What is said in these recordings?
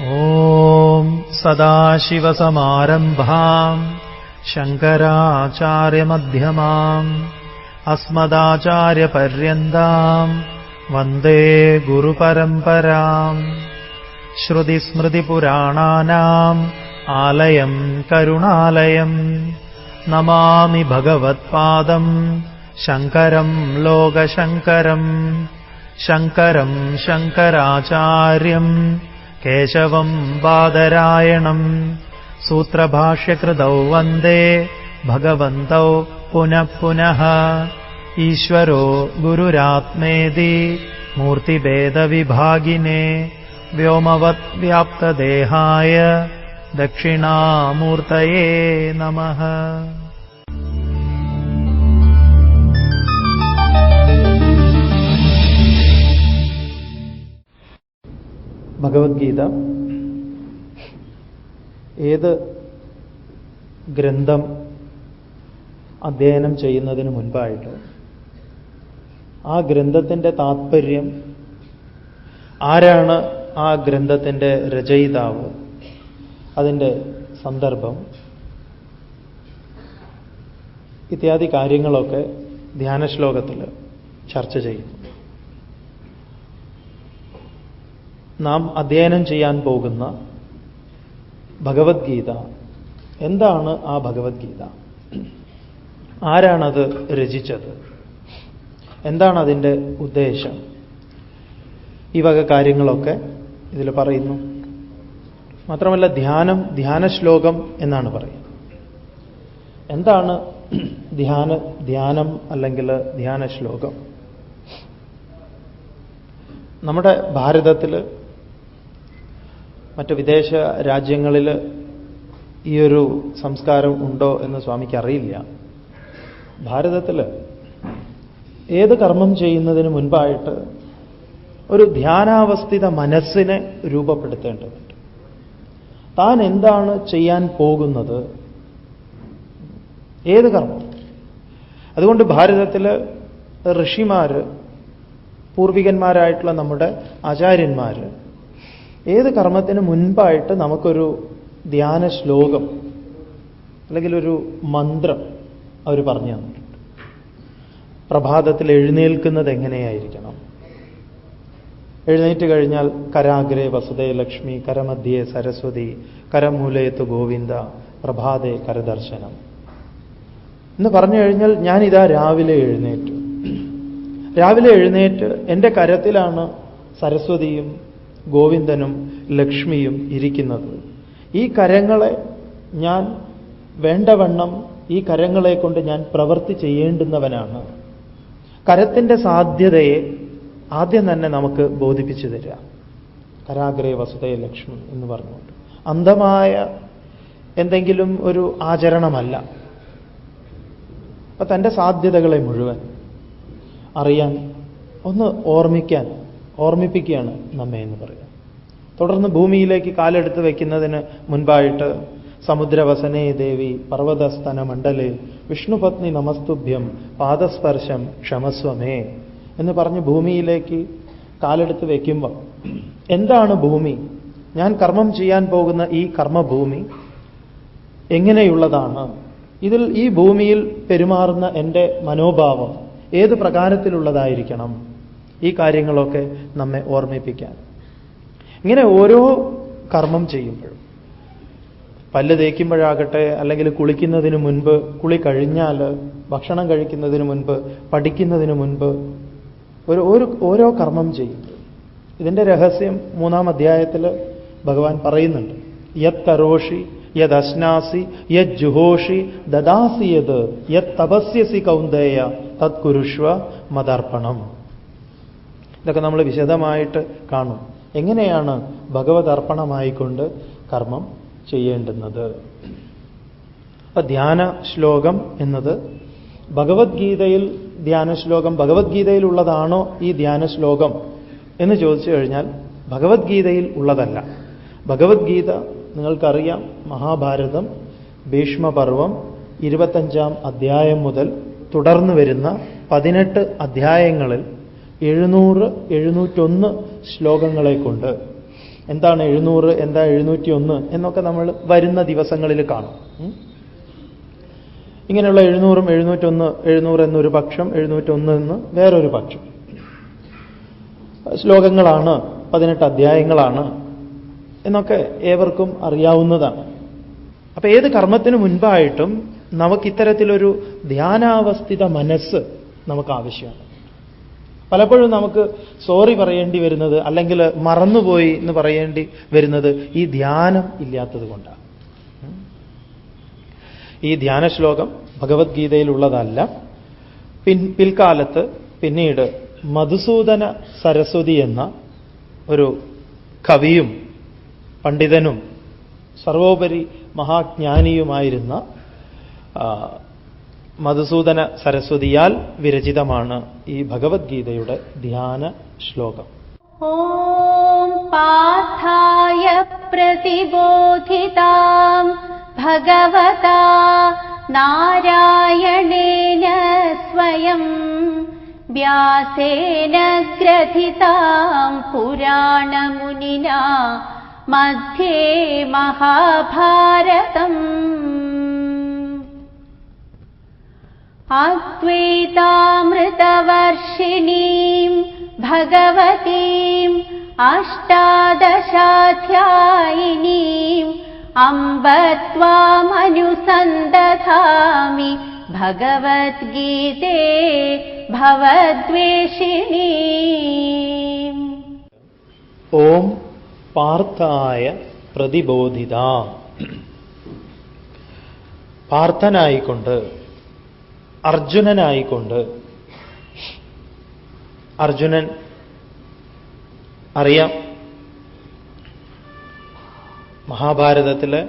ഓം സദാശിവസമാരംഭാം ശങ്കരാചാര്യമധ്യമാം അസ്മദാചാര്യപര്യന്താം വന്ദേ ഗുരുപരമ്പരാം. ശ്രുതിസ്മൃതിപുരാണാനാം ആലയം കരുണാലയം നമാമി ഭഗവത്പാദം ശങ്കരം ലോകശങ്കരം. ശങ്കരം ശങ്കരാചാര്യം കേശവം ബാദരായണം സൂത്രഭാഷ്യകൃതൗ വന്ദേ ഭഗവന്തൗ പുനഃ പുനഃ. ഈശ്വരോ ഗുരുരാത്മേതി മൂർത്തിഭേദവിഭാഗിനേ വ്യോമവത് വ്യാപ്തദേഹായ ദക്ഷിണാമൂർത്തയേ നമഃ. ഭഗവത്ഗീത ഏത് ഗ്രന്ഥം അധ്യയനം ചെയ്യുന്നതിന് മുൻപായിട്ട് ആ ഗ്രന്ഥത്തിൻ്റെ താത്പര്യം, ആരാണ് ആ ഗ്രന്ഥത്തിൻ്റെ രചയിതാവ്, അതിൻ്റെ സന്ദർഭം ഇത്യാദി കാര്യങ്ങളൊക്കെ ധ്യാനശ്ലോകത്തിൽ ചർച്ച ചെയ്യുന്നു. നാം അധ്യയനം ചെയ്യാൻ പോകുന്ന ഭഗവത്ഗീത എന്താണ്? ആ ഭഗവത്ഗീത ആരാണത് രചിച്ചത്? എന്താണ് അതിൻ്റെ ഉദ്ദേശം? ഈ വക കാര്യങ്ങളൊക്കെ ഇതിൽ പറയുന്നു. മാത്രമല്ല ധ്യാനശ്ലോകം എന്നാണ് പറയുക. എന്താണ് ധ്യാനം അല്ലെങ്കിൽ ധ്യാനശ്ലോകം? നമ്മുടെ ഭാരതത്തിൽ, മറ്റ് വിദേശ രാജ്യങ്ങളിൽ ഈയൊരു സംസ്കാരം ഉണ്ടോ എന്ന് സ്വാമിക്ക് അറിയില്ല. ഭാരതത്തിൽ ഏത് കർമ്മം ചെയ്യുന്നതിന് മുൻപായിട്ട് ഒരു ധ്യാനാവസ്ഥിത മനസ്സിനെ രൂപപ്പെടുത്തേണ്ടതുണ്ട്. താൻ എന്താണ് ചെയ്യാൻ പോകുന്നത്, ഏത് കർമ്മം. അതുകൊണ്ട് ഭാരതത്തിൽ ഋഷിമാർ, പൂർവികന്മാരായിട്ടുള്ള നമ്മുടെ ആചാര്യന്മാർ ഏത് കർമ്മത്തിന് മുൻപായിട്ട് നമുക്കൊരു ധ്യാന ശ്ലോകം അല്ലെങ്കിൽ ഒരു മന്ത്രം അവർ പറഞ്ഞു തന്നിട്ടുണ്ട്. പ്രഭാതത്തിൽ എഴുന്നേൽക്കുന്നത് എങ്ങനെയായിരിക്കണം? എഴുന്നേറ്റ് കഴിഞ്ഞാൽ കരാഗ്രേ വസുദേ ലക്ഷ്മി, കരമധ്യേ സരസ്വതി, കരമൂലയത്ത് ഗോവിന്ദ, പ്രഭാതേ കരദർശനം എന്ന് പറഞ്ഞു കഴിഞ്ഞാൽ ഞാനിതാ രാവിലെ എഴുന്നേറ്റ് എൻ്റെ കരത്തിലാണ് സരസ്വതിയും ഗോവിന്ദനും ലക്ഷ്മിയും ഇരിക്കുന്നത്. ഈ കരങ്ങളെ ഞാൻ വേണ്ടവണ്ണം, ഈ കരങ്ങളെ കൊണ്ട് ഞാൻ പ്രവൃത്തി ചെയ്യേണ്ടുന്നവനാണ്. കരത്തിൻ്റെ സാധ്യതയെ ആദ്യം തന്നെ നമുക്ക് ബോധിപ്പിച്ചു തരിക. കരാഗ്രേ വസുദേ ലക്ഷ്മി എന്ന് പറഞ്ഞുകൊണ്ട് അന്ധമായ എന്തെങ്കിലും ഒരു ആചരണമല്ല. അപ്പൊ തൻ്റെ സാധ്യതകളെ മുഴുവൻ അറിയാൻ ഒന്ന് ഓർമ്മിപ്പിക്കുകയാണ് നമ്മെ എന്ന് പറയാം. തുടർന്ന് ഭൂമിയിലേക്ക് കാലെടുത്ത് വയ്ക്കുന്നതിന് മുൻപായിട്ട് സമുദ്രവസനേ ദേവി പർവ്വതസ്തന മണ്ഡലേ വിഷ്ണുപത്നി നമസ്തുഭ്യം പാദസ്പർശം ക്ഷമസ്വമേ എന്ന് പറഞ്ഞ് ഭൂമിയിലേക്ക് കാലെടുത്ത് വയ്ക്കുമ്പോൾ എന്താണ് ഭൂമി, ഞാൻ കർമ്മം ചെയ്യാൻ പോകുന്ന ഈ കർമ്മഭൂമി എങ്ങനെയുള്ളതാണ്, ഇതിൽ ഈ ഭൂമിയിൽ പെരുമാറുന്ന എൻ്റെ മനോഭാവം ഏത് പ്രകാരത്തിലുള്ളതായിരിക്കണം, ഈ കാര്യങ്ങളൊക്കെ നമ്മെ ഓർമ്മിപ്പിക്കാൻ. ഇങ്ങനെ ഓരോ കർമ്മം ചെയ്യുമ്പോഴും, പല്ല് തേക്കുമ്പോഴാകട്ടെ, അല്ലെങ്കിൽ കുളിക്കുന്നതിന് മുൻപ്, കുളി കഴിഞ്ഞാൽ, ഭക്ഷണം കഴിക്കുന്നതിന് മുൻപ്, പഠിക്കുന്നതിന് മുൻപ്, ഓരോ കർമ്മം ചെയ്യും. ഇതിൻ്റെ രഹസ്യം 3-ാം അധ്യായത്തിൽ ഭഗവാൻ പറയുന്നുണ്ട്. യത് കരോഷി യത് അശ്നാസി യത് ജുഹോഷി ദദാസി യത് യത് തപസ്യസി കൗന്ദേയ തത് കുരുഷ്വ മദർപ്പണം. ഇതൊക്കെ നമ്മൾ വിശദമായിട്ട് കാണും. എങ്ങനെയാണ് ഭഗവത് അർപ്പണമായിക്കൊണ്ട് കർമ്മം ചെയ്യേണ്ടുന്നത്. അപ്പൊ ധ്യാന ശ്ലോകം എന്നത് ഭഗവത്ഗീതയിൽ ധ്യാനശ്ലോകം ഭഗവത്ഗീതയിൽ ഉള്ളതാണോ ഈ ധ്യാനശ്ലോകം എന്ന് ചോദിച്ചു കഴിഞ്ഞാൽ ഭഗവത്ഗീതയിൽ ഉള്ളതല്ല. ഭഗവത്ഗീത നിങ്ങൾക്കറിയാം, മഹാഭാരതം ഭീഷ്മപർവം 25-ാം അധ്യായം മുതൽ തുടർന്നു വരുന്ന 18 അധ്യായങ്ങളിൽ 700-701 ശ്ലോകങ്ങളെ കൊണ്ട് എന്താണ് 700, എന്താ 701 എന്നൊക്കെ നമ്മൾ വരുന്ന ദിവസങ്ങളിൽ കാണും. ഇങ്ങനെയുള്ള 700ഉം 701, 700 എന്നൊരു പക്ഷം, 701 എന്ന് വേറൊരു പക്ഷം. ശ്ലോകങ്ങളാണ്, 18 അധ്യായങ്ങളാണ് എന്നൊക്കെ ഏവർക്കും അറിയാവുന്നതാണ്. അപ്പൊ ഏത് കർമ്മത്തിന് മുൻപായിട്ടും നമുക്കിത്തരത്തിലൊരു ധ്യാനാവസ്ഥിത മനസ്സ് നമുക്ക് ആവശ്യമാണ്. പലപ്പോഴും നമുക്ക് സോറി പറയേണ്ടി വരുന്നത്, അല്ലെങ്കിൽ മറന്നുപോയി എന്ന് പറയേണ്ടി വരുന്നത് ഈ ധ്യാനം ഇല്ലാത്തത് കൊണ്ടാണ്. ഈ ധ്യാന ശ്ലോകം ഭഗവത്ഗീതയിലുള്ളതല്ല. പിൽക്കാലത്ത് പിന്നീട് മധുസൂദന സരസ്വതി എന്ന ഒരു കവിയും പണ്ഡിതനും സർവോപരി മഹാജ്ഞാനിയുമായിരുന്ന മധുസൂദന സരസ്വതിയാൽ വിരചിതമാണ് ഈ ഭഗവത്ഗീതയുടെ ധ്യാന ശ്ലോകം. ഓം പാർത്ഥായ പ്രതിബോധിതാം ഭഗവതാ നാരായണേന സ്വയം വ്യാസേന ഗ്രഥിതാം പുരാണമുനിനാ മധ്യേ മഹാഭാരതം. അദ്വൈതാമൃതവർഷിണീം ഭഗവതീം അഷ്ടാദശാധ്യായിനീം അംബ ത്വാമനുസന്ദധാമി ഭഗവദ്ഗീതേ ഭവദ്വേഷിണീം. ഓം പാർത്ഥായ പ്രതിബോധിതാം. പാർത്ഥനായിക്കൊണ്ട്, അർജുനനായിക്കൊണ്ട്. അർജുനൻ അറിയാം, മഹാഭാരതത്തിലെ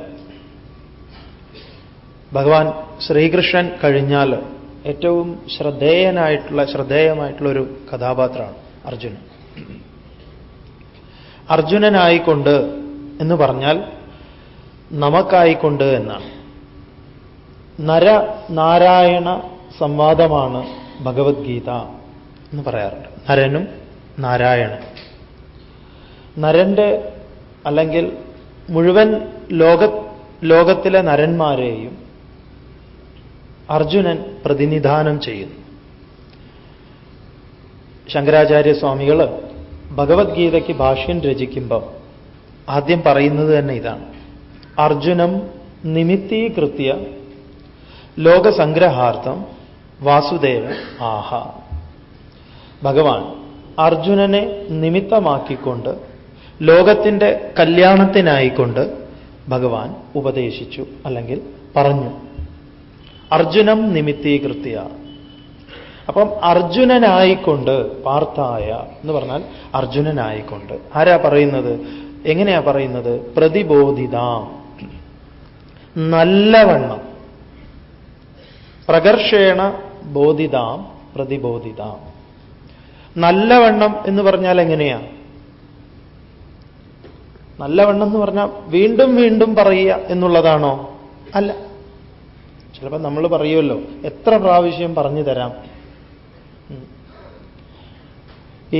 ഭഗവാൻ ശ്രീകൃഷ്ണൻ കഴിഞ്ഞാൽ ഏറ്റവും ശ്രദ്ധേയമായിട്ടുള്ള ഒരു കഥാപാത്രമാണ് അർജുനൻ. അർജുനനായിക്കൊണ്ട് എന്ന് പറഞ്ഞാൽ നമുക്കായിക്കൊണ്ട് എന്നാണ്. നരനാരായണ സംവാദമാണ് ഭഗവത്ഗീത എന്ന് പറയാറുണ്ട്. നരനും നാരായണൻ. നരന്റെ അല്ലെങ്കിൽ മുഴുവൻ ലോകത്തിലെ നരന്മാരെയും അർജുനൻ പ്രതിനിധാനം ചെയ്യുന്നു. ശങ്കരാചാര്യസ്വാമികൾ ഭഗവത്ഗീതയ്ക്ക് ഭാഷ്യം രചിക്കുമ്പോൾ ആദ്യം പറയുന്നത് തന്നെ ഇതാണ്: അർജുനം നിമിത്തീകൃത്യ ലോകസംഗ്രഹാർത്ഥം വാസുദേവ ആഹ. ഭഗവാൻ അർജുനനെ നിമിത്തമാക്കിക്കൊണ്ട് ലോകത്തിൻ്റെ കല്യാണത്തിനായിക്കൊണ്ട് ഭഗവാൻ ഉപദേശിച്ചു, അല്ലെങ്കിൽ പറഞ്ഞു. അർജുനം നിമിത്തീകൃത്യ. അപ്പം അർജുനനായിക്കൊണ്ട്, പാർത്ഥായ എന്ന് പറഞ്ഞാൽ അർജുനനായിക്കൊണ്ട്. ആരാ പറയുന്നത്? എങ്ങനെയാ പറയുന്നത്? പ്രതിബോധിതാം, നല്ലവണ്ണം. പ്രകർഷേണ ബോധിതാം പ്രതിബോധിതാം. നല്ലവണ്ണം എന്ന് പറഞ്ഞാൽ എങ്ങനെയാ? നല്ലവണ്ണം എന്ന് പറഞ്ഞാൽ വീണ്ടും വീണ്ടും പറയുക എന്നുള്ളതാണോ? അല്ല. ചിലപ്പോൾ നമ്മൾ പറയുമല്ലോ, എത്ര പ്രാവശ്യം പറഞ്ഞു തരാം.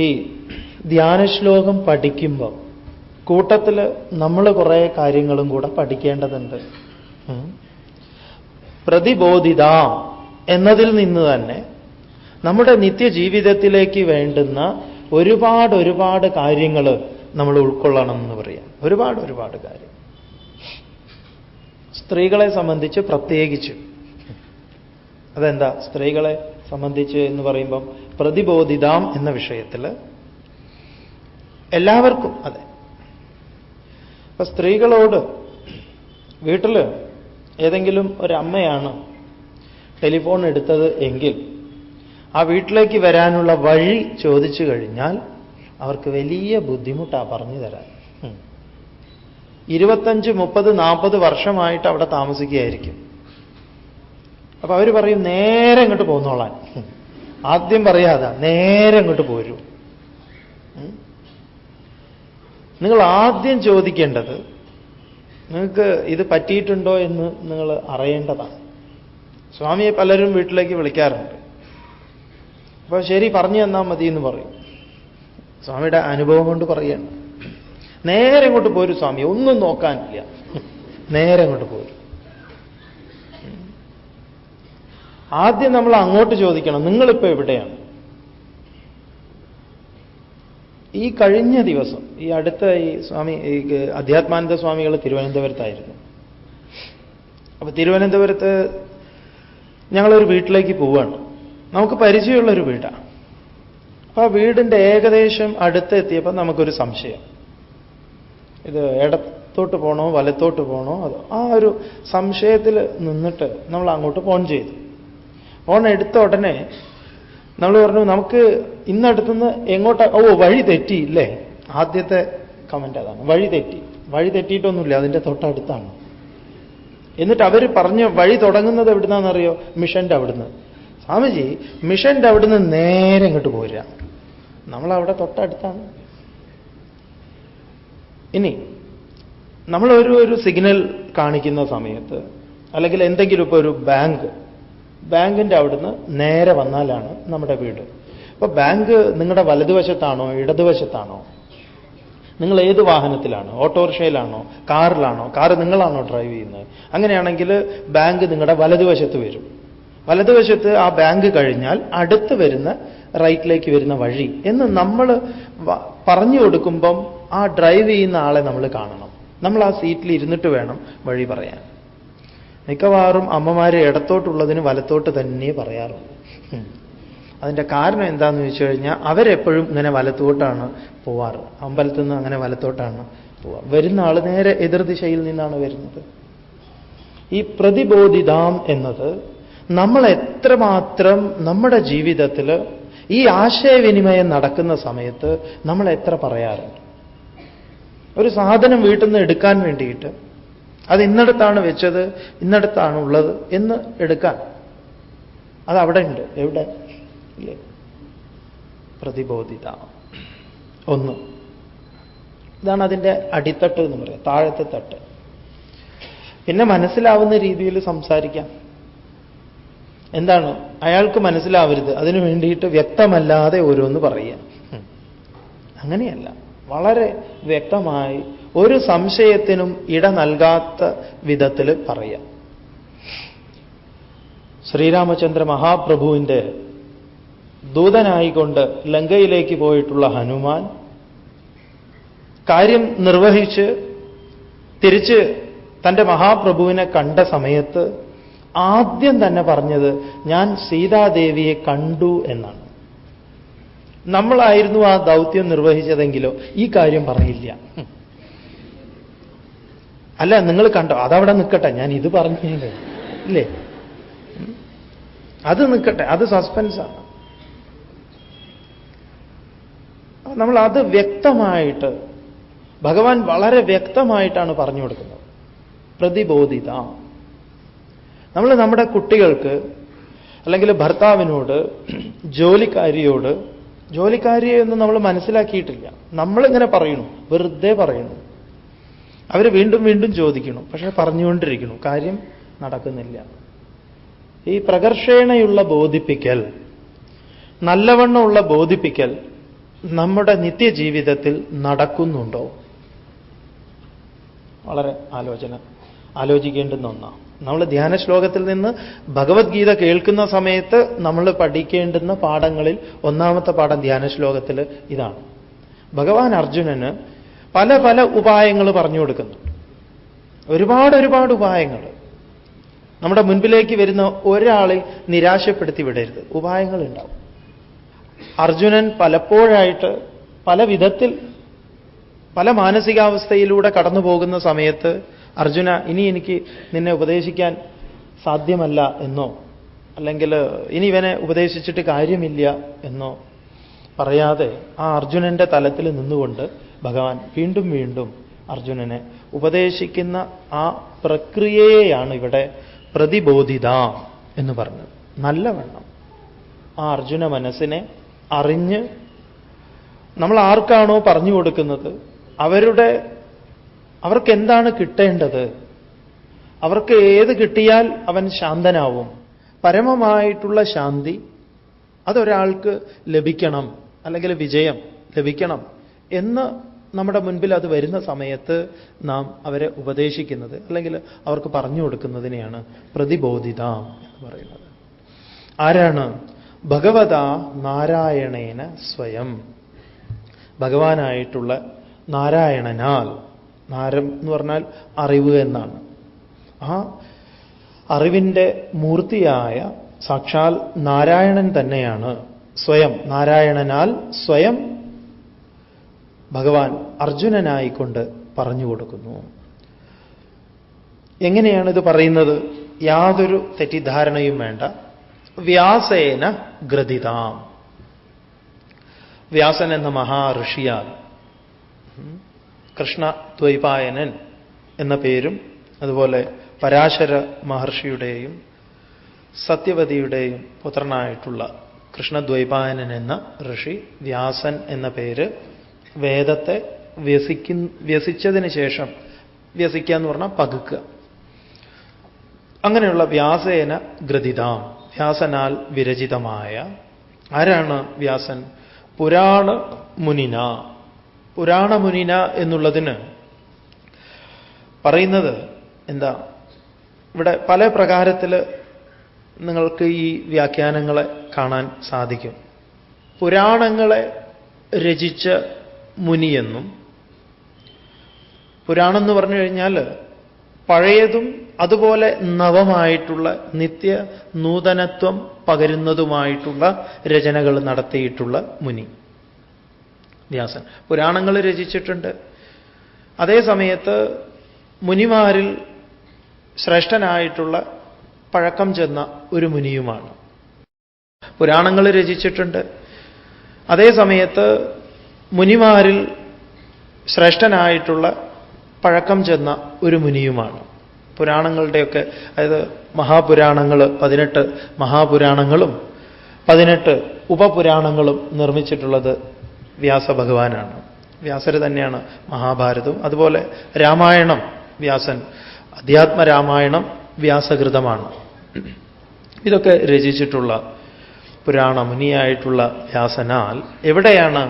ഈ ധ്യാനശ്ലോകം പഠിക്കുമ്പോൾ കൂട്ടത്തിൽ നമ്മൾ കുറേ കാര്യങ്ങളും കൂടെ പഠിക്കേണ്ടതുണ്ട്. പ്രതിബോധിതാം എന്നതിൽ നിന്ന് തന്നെ നമ്മുടെ നിത്യജീവിതത്തിലേക്ക് വേണ്ടുന്ന ഒരുപാട് കാര്യങ്ങൾ നമ്മൾ ഉൾക്കൊള്ളണം എന്ന് പറയാം. ഒരുപാട് കാര്യം. സ്ത്രീകളെ സംബന്ധിച്ച് പ്രത്യേകിച്ച്. അതെന്താ സ്ത്രീകളെ സംബന്ധിച്ച് എന്ന് പറയുമ്പം പ്രതിബോധിതാം എന്ന വിഷയത്തിൽ എല്ലാവർക്കും അതെ. അപ്പൊ സ്ത്രീകളോട് വീട്ടിൽ ഏതെങ്കിലും ഒരമ്മയാണ് ടെലിഫോൺ എടുത്തത് എങ്കിൽ ആ വീട്ടിലേക്ക് വരാനുള്ള വഴി ചോദിച്ചു കഴിഞ്ഞാൽ അവർക്ക് വലിയ ബുദ്ധിമുട്ടാണ് പറഞ്ഞു തരാൻ. 25, 30, 40 വർഷമായിട്ട് അവിടെ താമസിക്കുകയായിരിക്കും. അപ്പൊ അവർ പറയും നേരെ ഇങ്ങോട്ട് പോന്നോളാൻ. ആദ്യം പറയാതാ, നേരെ ഇങ്ങോട്ട് പോരൂ. നിങ്ങൾ ആദ്യം ചോദിക്കേണ്ടത് നിങ്ങൾക്ക് ഇത് പറ്റിയിട്ടുണ്ടോ എന്ന് നിങ്ങൾ അറിയേണ്ടതാണ്. സ്വാമിയെ പലരും വീട്ടിലേക്ക് വിളിക്കാറുണ്ട്. അപ്പൊ ശരി പറഞ്ഞു തന്നാൽ മതി എന്ന് പറയും. സ്വാമിയുടെ അനുഭവം കൊണ്ട് പറയണം. നേരെ ഇങ്ങോട്ട് പോരും സ്വാമി, ഒന്നും നോക്കാനില്ല, നേരെ ഇങ്ങോട്ട് പോരും. ആദ്യം നമ്മൾ അങ്ങോട്ട് ചോദിക്കണം, നിങ്ങളിപ്പോ എവിടെയാണ്? ഈ കഴിഞ്ഞ ദിവസം ഈ അടുത്ത ഈ സ്വാമി അധ്യാത്മാനന്ദ സ്വാമികൾ തിരുവനന്തപുരത്തായിരുന്നു. അപ്പൊ തിരുവനന്തപുരത്ത് ഞങ്ങളൊരു വീട്ടിലേക്ക് പോവുകയാണ്. നമുക്ക് പരിചയമുള്ളൊരു വീടാണ്. അപ്പൊ ആ വീടിന്റെ ഏകദേശം അടുത്തെത്തിയപ്പോൾ നമുക്കൊരു സംശയം, ഇത് ഇടത്തോട്ട് പോകണോ വലത്തോട്ട് പോകണോ, അതോ ആ ഒരു സംശയത്തിൽ നിന്നിട്ട് നമ്മൾ അങ്ങോട്ട് ഫോൺ ചെയ്തു. ഫോൺ എടുത്ത ഉടനെ നമ്മൾ പറഞ്ഞു, നമുക്ക് ഇന്നടുത്തുനിന്ന് എങ്ങോട്ടാ, വഴി തെറ്റിയില്ലേ? ആദ്യത്തെ കമന്റ് അതാണ്, വഴി തെറ്റി. വഴി തെറ്റിയിട്ടൊന്നുമില്ല, അതിന്റെ തൊട്ടടുത്താണ്. എന്നിട്ട് അവർ പറഞ്ഞ വഴി തുടങ്ങുന്നത് എവിടുന്നാണെന്നറിയോ? മിഷന്റെ അവിടുന്ന്. സ്വാമിജി മിഷന്റെ അവിടുന്ന് നേരെ ഇങ്ങോട്ട് പോരുക, നമ്മളവിടെ തൊട്ടടുത്താണ്. ഇനി നമ്മൾ ഒരു സിഗ്നൽ കാണിക്കുന്ന സമയത്ത്, അല്ലെങ്കിൽ എന്തെങ്കിലും ഇപ്പോൾ ഒരു ബാങ്കിന്റെ അവിടുന്ന് നേരെ വന്നാലാണ് നമ്മുടെ വീട്. അപ്പൊ ബാങ്ക് നിങ്ങളുടെ വലതുവശത്താണോ ഇടതുവശത്താണോ? നിങ്ങൾ ഏത് വാഹനത്തിലാണ്? ഓട്ടോറിക്ഷയിലാണോ കാറിലാണോ? കാറ് നിങ്ങളാണോ ഡ്രൈവ് ചെയ്യുന്നത്? അങ്ങനെയാണെങ്കിൽ ബാങ്ക് നിങ്ങളുടെ വലതുവശത്ത് വരും. വലതുവശത്ത് ആ ബാങ്ക് കഴിഞ്ഞാൽ അടുത്ത് വരുന്ന റൈറ്റിലേക്ക് വരുന്ന വഴി എന്ന് നമ്മൾ പറഞ്ഞു കൊടുക്കുമ്പം ആ ഡ്രൈവ് ചെയ്യുന്ന ആളെ നമ്മൾ കാണണം. നമ്മൾ ആ സീറ്റിൽ ഇരുന്നിട്ട് വേണം വഴി പറയാൻ. മിക്കവാറും അമ്മമാരെ ഇടത്തോട്ടുള്ളതിന് വലത്തോട്ട് തന്നെ പറയാറുള്ളൂ. അതിൻ്റെ കാരണം എന്താണെന്ന് ചോദിച്ചു കഴിഞ്ഞാൽ, അവരെപ്പോഴും ഇങ്ങനെ വലത്തോട്ടാണ് പോവാറ്. അമ്പലത്തിൽ നിന്ന് അങ്ങനെ വലത്തോട്ടാണ് പോവാറ്. വരുന്ന ആൾ നേരെ എതിർദിശയിൽ നിന്നാണ് വരുന്നത്. ഈ പ്രതിബോധിതാം എന്നത് നമ്മൾ എത്രമാത്രം നമ്മുടെ ജീവിതത്തിൽ ഈ ആശയവിനിമയം നടക്കുന്ന സമയത്ത് നമ്മൾ എത്ര പറയാറുണ്ട്. ഒരു സാധനം വീട്ടിൽ നിന്ന് എടുക്കാൻ വേണ്ടിയിട്ട്, അത് ഇന്നടത്താണ് വെച്ചത്, ഇന്നടത്താണ് ഉള്ളത് എന്ന് എടുക്കാൻ, അത് അവിടെ ഉണ്ട്. എവിടെ? ഇല്ലേ? പ്രതിബോധിത ഒന്ന്. ഇതാണ് അതിൻ്റെ അടിത്തട്ട് എന്ന് പറയാം, താഴത്തെ തട്ട്. പിന്നെ മനസ്സിലാവുന്ന രീതിയിൽ സംസാരിക്കാം. എന്താണ്? അയാൾക്ക് മനസ്സിലാവരുത്, അതിനു വേണ്ടിയിട്ട് വ്യക്തമല്ലാതെ ഓരോന്ന് പറയുക. അങ്ങനെയല്ല, വളരെ വ്യക്തമായി ഒരു സംശയത്തിനും ഇട നൽകാത്ത വിധത്തിൽ പറയാം. ശ്രീരാമചന്ദ്ര മഹാപ്രഭുവിൻ്റെ ദൂതനായിക്കൊണ്ട് ലങ്കയിലേക്ക് പോയിട്ടുള്ള ഹനുമാൻ കാര്യം നിർവഹിച്ച് തിരിച്ച് തൻ്റെ മഹാപ്രഭുവിനെ കണ്ട സമയത്ത് ആദ്യം തന്നെ പറഞ്ഞത്, ഞാൻ സീതാദേവിയെ കണ്ടു എന്നാണ്. നമ്മളായിരുന്നു ആ ദൗത്യം നിർവഹിച്ചതെങ്കിലോ ഈ കാര്യം പറയില്ല. അല്ല, നിങ്ങൾ കണ്ടോ? അതവിടെ നിൽക്കട്ടെ, ഞാൻ ഇത് പറഞ്ഞു ഇല്ലേ, അത് നിൽക്കട്ടെ, അത് സസ്പെൻസാണ്. നമ്മൾ അത് വ്യക്തമായിട്ട്, ഭഗവാൻ വളരെ വ്യക്തമായിട്ടാണ് പറഞ്ഞു കൊടുക്കുന്നത്. പ്രതിബോധിത. നമ്മൾ നമ്മുടെ കുട്ടികൾക്ക്, അല്ലെങ്കിൽ ഭർത്താവിനോട്, ജോലിക്കാരിയോട്, ജോലിക്കാരിയെ ഒന്നും നമ്മൾ മനസ്സിലാക്കിയിട്ടില്ല, നമ്മളിങ്ങനെ പറയുന്നു, വെറുതെ പറയുന്നു. അവർ വീണ്ടും വീണ്ടും ചോദിക്കണം, പക്ഷെ പറഞ്ഞുകൊണ്ടിരിക്കുന്നു, കാര്യം നടക്കുന്നില്ല. ഈ പ്രകർഷേണയുള്ള ബോധിപ്പിക്കൽ, നല്ലവണ്ണമുള്ള ബോധിപ്പിക്കൽ നമ്മുടെ നിത്യജീവിതത്തിൽ നടക്കുന്നുണ്ടോ? വളരെ ആലോചിക്കേണ്ടുന്ന ഒന്നാണ്. നമ്മൾ ധ്യാന ശ്ലോകത്തിൽ നിന്ന് ഭഗവത്ഗീത കേൾക്കുന്ന സമയത്ത് നമ്മൾ പഠിക്കേണ്ടുന്ന പാഠങ്ങളിൽ ഒന്നാമത്തെ പാഠം ധ്യാന ശ്ലോകത്തിൽ ഇതാണ്. ഭഗവാൻ അർജുനന് പല പല ഉപായങ്ങൾ പറഞ്ഞു കൊടുക്കുന്നു. ഒരുപാട് ഉപായങ്ങൾ. നമ്മുടെ മുൻപിലേക്ക് വരുന്ന ഒരാളെ നിരാശപ്പെടുത്തി വിടരുത്, ഉപായങ്ങളുണ്ടാവും. അർജുനൻ പലപ്പോഴായിട്ട് പല വിധത്തിൽ പല മാനസികാവസ്ഥയിലൂടെ കടന്നു പോകുന്ന സമയത്ത്, അർജുന, ഇനി എനിക്ക് നിന്നെ ഉപദേശിക്കാൻ സാധ്യമല്ല എന്നോ, അല്ലെങ്കിൽ ഇനി ഇവനെ ഉപദേശിച്ചിട്ട് കാര്യമില്ല എന്നോ പറയാതെ ആ അർജുനന്റെ തലത്തിൽ നിന്നുകൊണ്ട് ഭഗവാൻ വീണ്ടും വീണ്ടും അർജുനനെ ഉപദേശിക്കുന്ന ആ പ്രക്രിയയെയാണ് ഇവിടെ പ്രതിബോധിത എന്ന് പറഞ്ഞത്. നല്ലവണ്ണം ആ അർജുന മനസ്സിനെ അറിഞ്ഞ് നമ്മൾ ആർക്കാണോ പറഞ്ഞു കൊടുക്കുന്നത് അവർക്ക് എന്താണ് കിട്ടേണ്ടത്, അവർക്ക് ഏത് കിട്ടിയാൽ അവൻ ശാന്തനാവും, പരമമായിട്ടുള്ള ശാന്തി അതൊരാൾക്ക് ലഭിക്കണം, അല്ലെങ്കിൽ വിജയം ലഭിക്കണം എന്ന് നമ്മുടെ മുൻപിൽ അത് വരുന്ന സമയത്ത് നാം അവരെ ഉപദേശിക്കുന്നത് അല്ലെങ്കിൽ അവർക്ക് പറഞ്ഞു കൊടുക്കുന്നതിനെയാണ് പ്രതിബോധിതാം എന്ന് പറയുന്നത്. ആരാണ്? ഭഗവതാ നാരായണേന സ്വയം, ഭഗവാനായിട്ടുള്ള നാരായണനാൽ. നാരം എന്ന് പറഞ്ഞാൽ അറിവ് എന്നാണ്. ആ അറിവിൻ്റെ മൂർത്തിയായ സാക്ഷാൽ നാരായണൻ തന്നെയാണ് സ്വയം, നാരായണനാൽ സ്വയം ഭഗവാൻ അർജുനനായിക്കൊണ്ട് പറഞ്ഞു കൊടുക്കുന്നു. എങ്ങനെയാണ് ഇത് പറയുന്നത്? യാതൊരു തെറ്റിദ്ധാരണയും വേണ്ട. വ്യാസേന ഗ്രഥിതാം. വ്യാസൻ എന്ന മഹാഋഷിയാൽ, കൃഷ്ണദ്വൈപായനൻ എന്ന പേരും അതുപോലെ പരാശര മഹർഷിയുടെയും സത്യവതിയുടെയും പുത്രനായിട്ടുള്ള കൃഷ്ണദ്വൈപായനൻ എന്ന ഋഷി വ്യാസൻ എന്ന പേര് വേദത്തെ വ്യസിച്ചതിന് ശേഷം, വ്യസിക്കുക എന്ന് പറഞ്ഞാൽ പകുക്കുക, അങ്ങനെയുള്ള വ്യാസേന ഗ്രഥിതാം, വ്യാസനാൽ വിരചിതമായ. ആരാണ് വ്യാസൻ? പുരാണ മുനിന. പുരാണമുനിന എന്നുള്ളതിന് പറയുന്നത് എന്താ? ഇവിടെ പല പ്രകാരത്തിൽ നിങ്ങൾക്ക് ഈ വ്യാഖ്യാനങ്ങളെ കാണാൻ സാധിക്കും. പുരാണങ്ങളെ രചിച്ച മുനിയെന്നും, പുരാണം എന്ന് പറഞ്ഞു കഴിഞ്ഞാൽ പഴയതും അതുപോലെ നവമായിട്ടുള്ള നിത്യ നൂതനത്വം പകരുന്നതുമായിട്ടുള്ള രചനകൾ നടത്തിയിട്ടുള്ള മുനി വ്യാസൻ. പുരാണങ്ങൾ രചിച്ചിട്ടുണ്ട്. അതേ സമയത്ത് മുനിമാരിൽ ശ്രേഷ്ഠനായിട്ടുള്ള പഴക്കം ചെന്ന ഒരു മുനിയുമാണ്. പുരാണങ്ങൾ രചിച്ചിട്ടുണ്ട്. അതേ സമയത്ത് മുനിമാരിൽ ശ്രേഷ്ഠനായിട്ടുള്ള പഴക്കം ചെന്ന ഒരു മുനിയുമാണ്. പുരാണങ്ങളുടെയൊക്കെ, അതായത് മഹാപുരാണങ്ങൾ, 18 മഹാപുരാണങ്ങളും 18 ഉപപുരാണങ്ങളും നിർമ്മിച്ചിട്ടുള്ളത് വ്യാസഭഗവാനാണ്. വ്യാസർ തന്നെയാണ് മഹാഭാരതവും. അതുപോലെ രാമായണം വ്യാസൻ, അധ്യാത്മരാമായണം വ്യാസകൃതമാണ്. ഇതൊക്കെ രചിച്ചിട്ടുള്ള പുരാണമുനിയായിട്ടുള്ള വ്യാസനാൽ എവിടെയാണ്?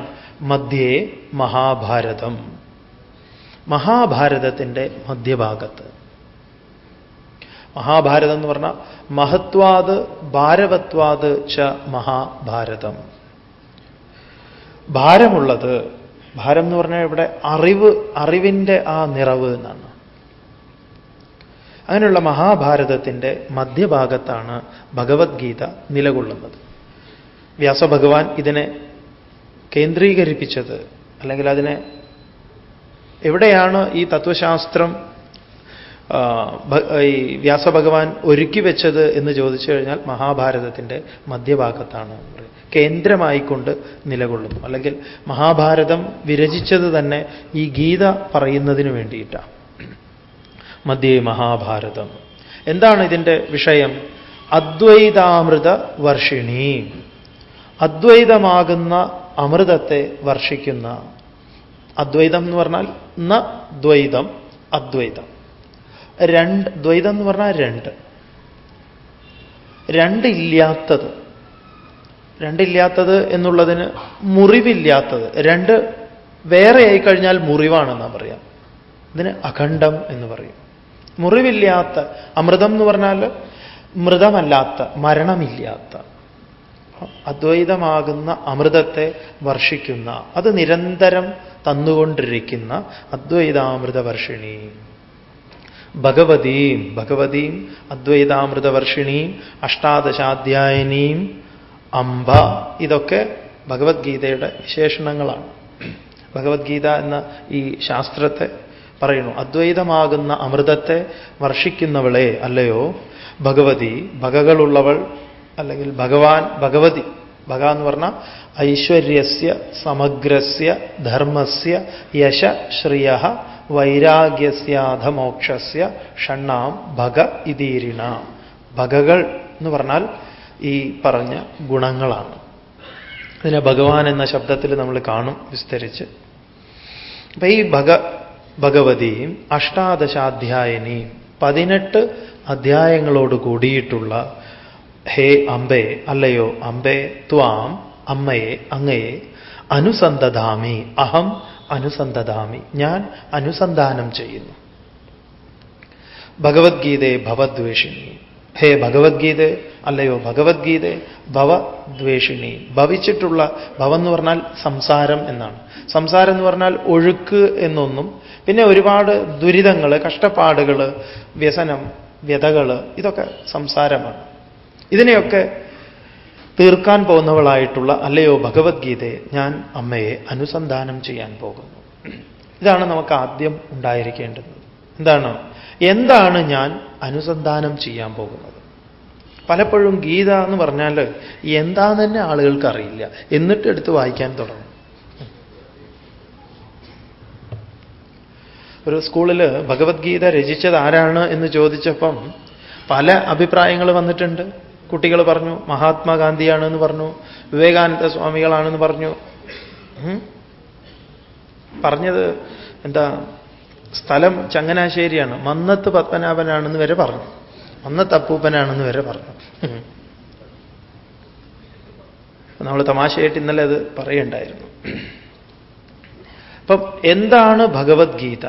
മധ്യേ മഹാഭാരതം, മഹാഭാരതത്തിൻ്റെ മധ്യഭാഗത്ത്. മഹാഭാരതം എന്ന് പറഞ്ഞാൽ മഹത്വാത് ഭാരവത്വാത് ച മഹാഭാരതം. ഭാരമുള്ളത്, ഭാരം എന്ന് പറഞ്ഞാൽ ഇവിടെ അറിവിൻ്റെ ആ നിറവ് എന്നാണ്. അങ്ങനെയുള്ള മഹാഭാരതത്തിൻ്റെ മധ്യഭാഗത്താണ് ഭഗവത്ഗീത നിലകൊള്ളുന്നത്. വ്യാസഭഗവാൻ ഇതിനെ കേന്ദ്രീകരിപ്പിച്ചത്, അല്ലെങ്കിൽ അതിനെ എവിടെയാണ് ഈ തത്വശാസ്ത്രം ഈ വ്യാസഭഗവാൻ ഒരുക്കി വെച്ചത് എന്ന് ചോദിച്ചു കഴിഞ്ഞാൽ മഹാഭാരതത്തിൻ്റെ മധ്യഭാഗത്താണ് കേന്ദ്രമായിക്കൊണ്ട് നിലകൊള്ളുന്നു. അല്ലെങ്കിൽ മഹാഭാരതം വിരചിച്ചത് തന്നെ ഈ ഗീത പറയുന്നതിന് വേണ്ടിയിട്ടാണ്. മധ്യേ മഹാഭാരതം. എന്താണ് ഇതിൻ്റെ വിഷയം? അദ്വൈതാമൃത വർഷിണി, അദ്വൈതമാകുന്ന അമൃതത്തെ വർഷിക്കുന്ന. അദ്വൈതം എന്ന് പറഞ്ഞാൽ ന ദ്വൈതം, അദ്വൈതം. ദ്വൈതം എന്ന് പറഞ്ഞാൽ രണ്ടില്ലാത്തത് എന്നുള്ളതിന് മുറിവില്ലാത്തത്. വേറെ ആയി കഴിഞ്ഞാൽ മുറിവാണെന്നാ പറയാം. ഇതിന് അഖണ്ഡം എന്ന് പറയും. മുറിവില്ലാത്ത അമൃതം എന്ന് പറഞ്ഞാൽ മൃതമല്ലാത്ത, മരണമില്ലാത്ത, അദ്വൈതമാകുന്ന അമൃതത്തെ വർഷിക്കുന്ന, അത് നിരന്തരം തന്നുകൊണ്ടിരിക്കുന്ന അദ്വൈതാമൃതവർഷിണി. ഭഗവതീം അദ്വൈതാമൃതവർഷിണീം അഷ്ടാദശാധ്യായിനീം അംബ. ഇതൊക്കെ ഭഗവത്ഗീതയുടെ വിശേഷണങ്ങളാണ്. ഭഗവത്ഗീത എന്ന ഈ ശാസ്ത്രത്തെ പറയുന്നു. അദ്വൈതമാകുന്ന അമൃതത്തെ വർഷിക്കുന്നവളെ അല്ലയോ ഭഗവതി, ഭഗകളുള്ളവൾ, അല്ലെങ്കിൽ ഭഗവാൻ, ഭഗവതി. ഭഗ എന്ന് പറഞ്ഞാൽ ഐശ്വര്യസ്യ സമഗ്രസ്യ ധർമ്മസ്യ യശ ശ്രിയ വൈരാഗ്യസ്യാധമോക്ഷസ്യ ഷണ്ണാം ഭഗ ഇതീരിണ. ഭഗകൾ എന്ന് പറഞ്ഞാൽ ഈ പറഞ്ഞ ഗുണങ്ങളാണ്. ഇതിനെ ഭഗവാൻ എന്ന ശബ്ദത്തിൽ നമ്മൾ കാണും വിസ്തരിച്ച്. അപ്പൊ ഈ ഭഗവതിയും അഷ്ടാദശാധ്യായിനിയും 18 അധ്യായങ്ങളോട് കൂടിയിട്ടുള്ള ഹേ അംബേ, അല്ലയോ അംബേ, ത്വാം, അമ്മയെ, അങ്ങയെ അനുസന്തധാമി, അഹം അനുസന്തതാമി, ഞാൻ അനുസന്ധാനം ചെയ്യുന്നു. ഭഗവത്ഗീതേ ഭവദ്വേഷിണി, ഹേ ഭഗവത്ഗീതേ, അല്ലയോ ഭഗവത്ഗീതേ, ഭവദ്വേഷിണി, ഭവിച്ചിട്ടുള്ള, ഭവം എന്ന് പറഞ്ഞാൽ സംസാരം എന്നാണ്. സംസാരം എന്ന് പറഞ്ഞാൽ ഒഴുക്ക് എന്നൊന്നും, പിന്നെ ഒരുപാട് ദുരിതങ്ങൾ, കഷ്ടപ്പാടുകൾ, വ്യസനം, വ്യതകൾ, ഇതൊക്കെ സംസാരമാണ്. ഇതിനെയൊക്കെ തീർക്കാൻ പോകുന്നവളായിട്ടുള്ള അല്ലയോ ഭഗവത്ഗീതയെ, ഞാൻ അമ്മയെ അനുസന്ധാനം ചെയ്യാൻ പോകുന്നു. ഇതാണ് നമുക്ക് ആദ്യം ഉണ്ടായിരിക്കേണ്ടത്. എന്താണ് ഞാൻ അനുസന്ധാനം ചെയ്യാൻ പോകുന്നത്? പലപ്പോഴും ഗീത എന്ന് പറഞ്ഞാൽ എന്താന്ന് തന്നെ ആളുകൾക്ക് അറിയില്ല, എന്നിട്ട് എടുത്ത് വായിക്കാൻ തുടങ്ങും. ഒരു സ്കൂളിൽ ഭഗവത്ഗീത രചിച്ചത് ആരാണ് എന്ന് ചോദിച്ചപ്പം പല അഭിപ്രായങ്ങൾ വന്നിട്ടുണ്ട്. കുട്ടികൾ പറഞ്ഞു മഹാത്മാഗാന്ധിയാണെന്ന് പറഞ്ഞു, വിവേകാനന്ദ സ്വാമികളാണെന്ന് പറഞ്ഞു. പറഞ്ഞത് എന്താ, സ്ഥലം ചങ്ങനാശ്ശേരിയാണ്, മന്നത്ത് പത്മനാഭനാണെന്ന് വരെ പറഞ്ഞു, മന്നത്ത് അപ്പൂപ്പനാണെന്ന് വരെ പറഞ്ഞു. നമ്മൾ തമാശയായിട്ട് ഇന്നലെ അത് പറയുണ്ടായിരുന്നു. അപ്പം എന്താണ് ഭഗവത്ഗീത?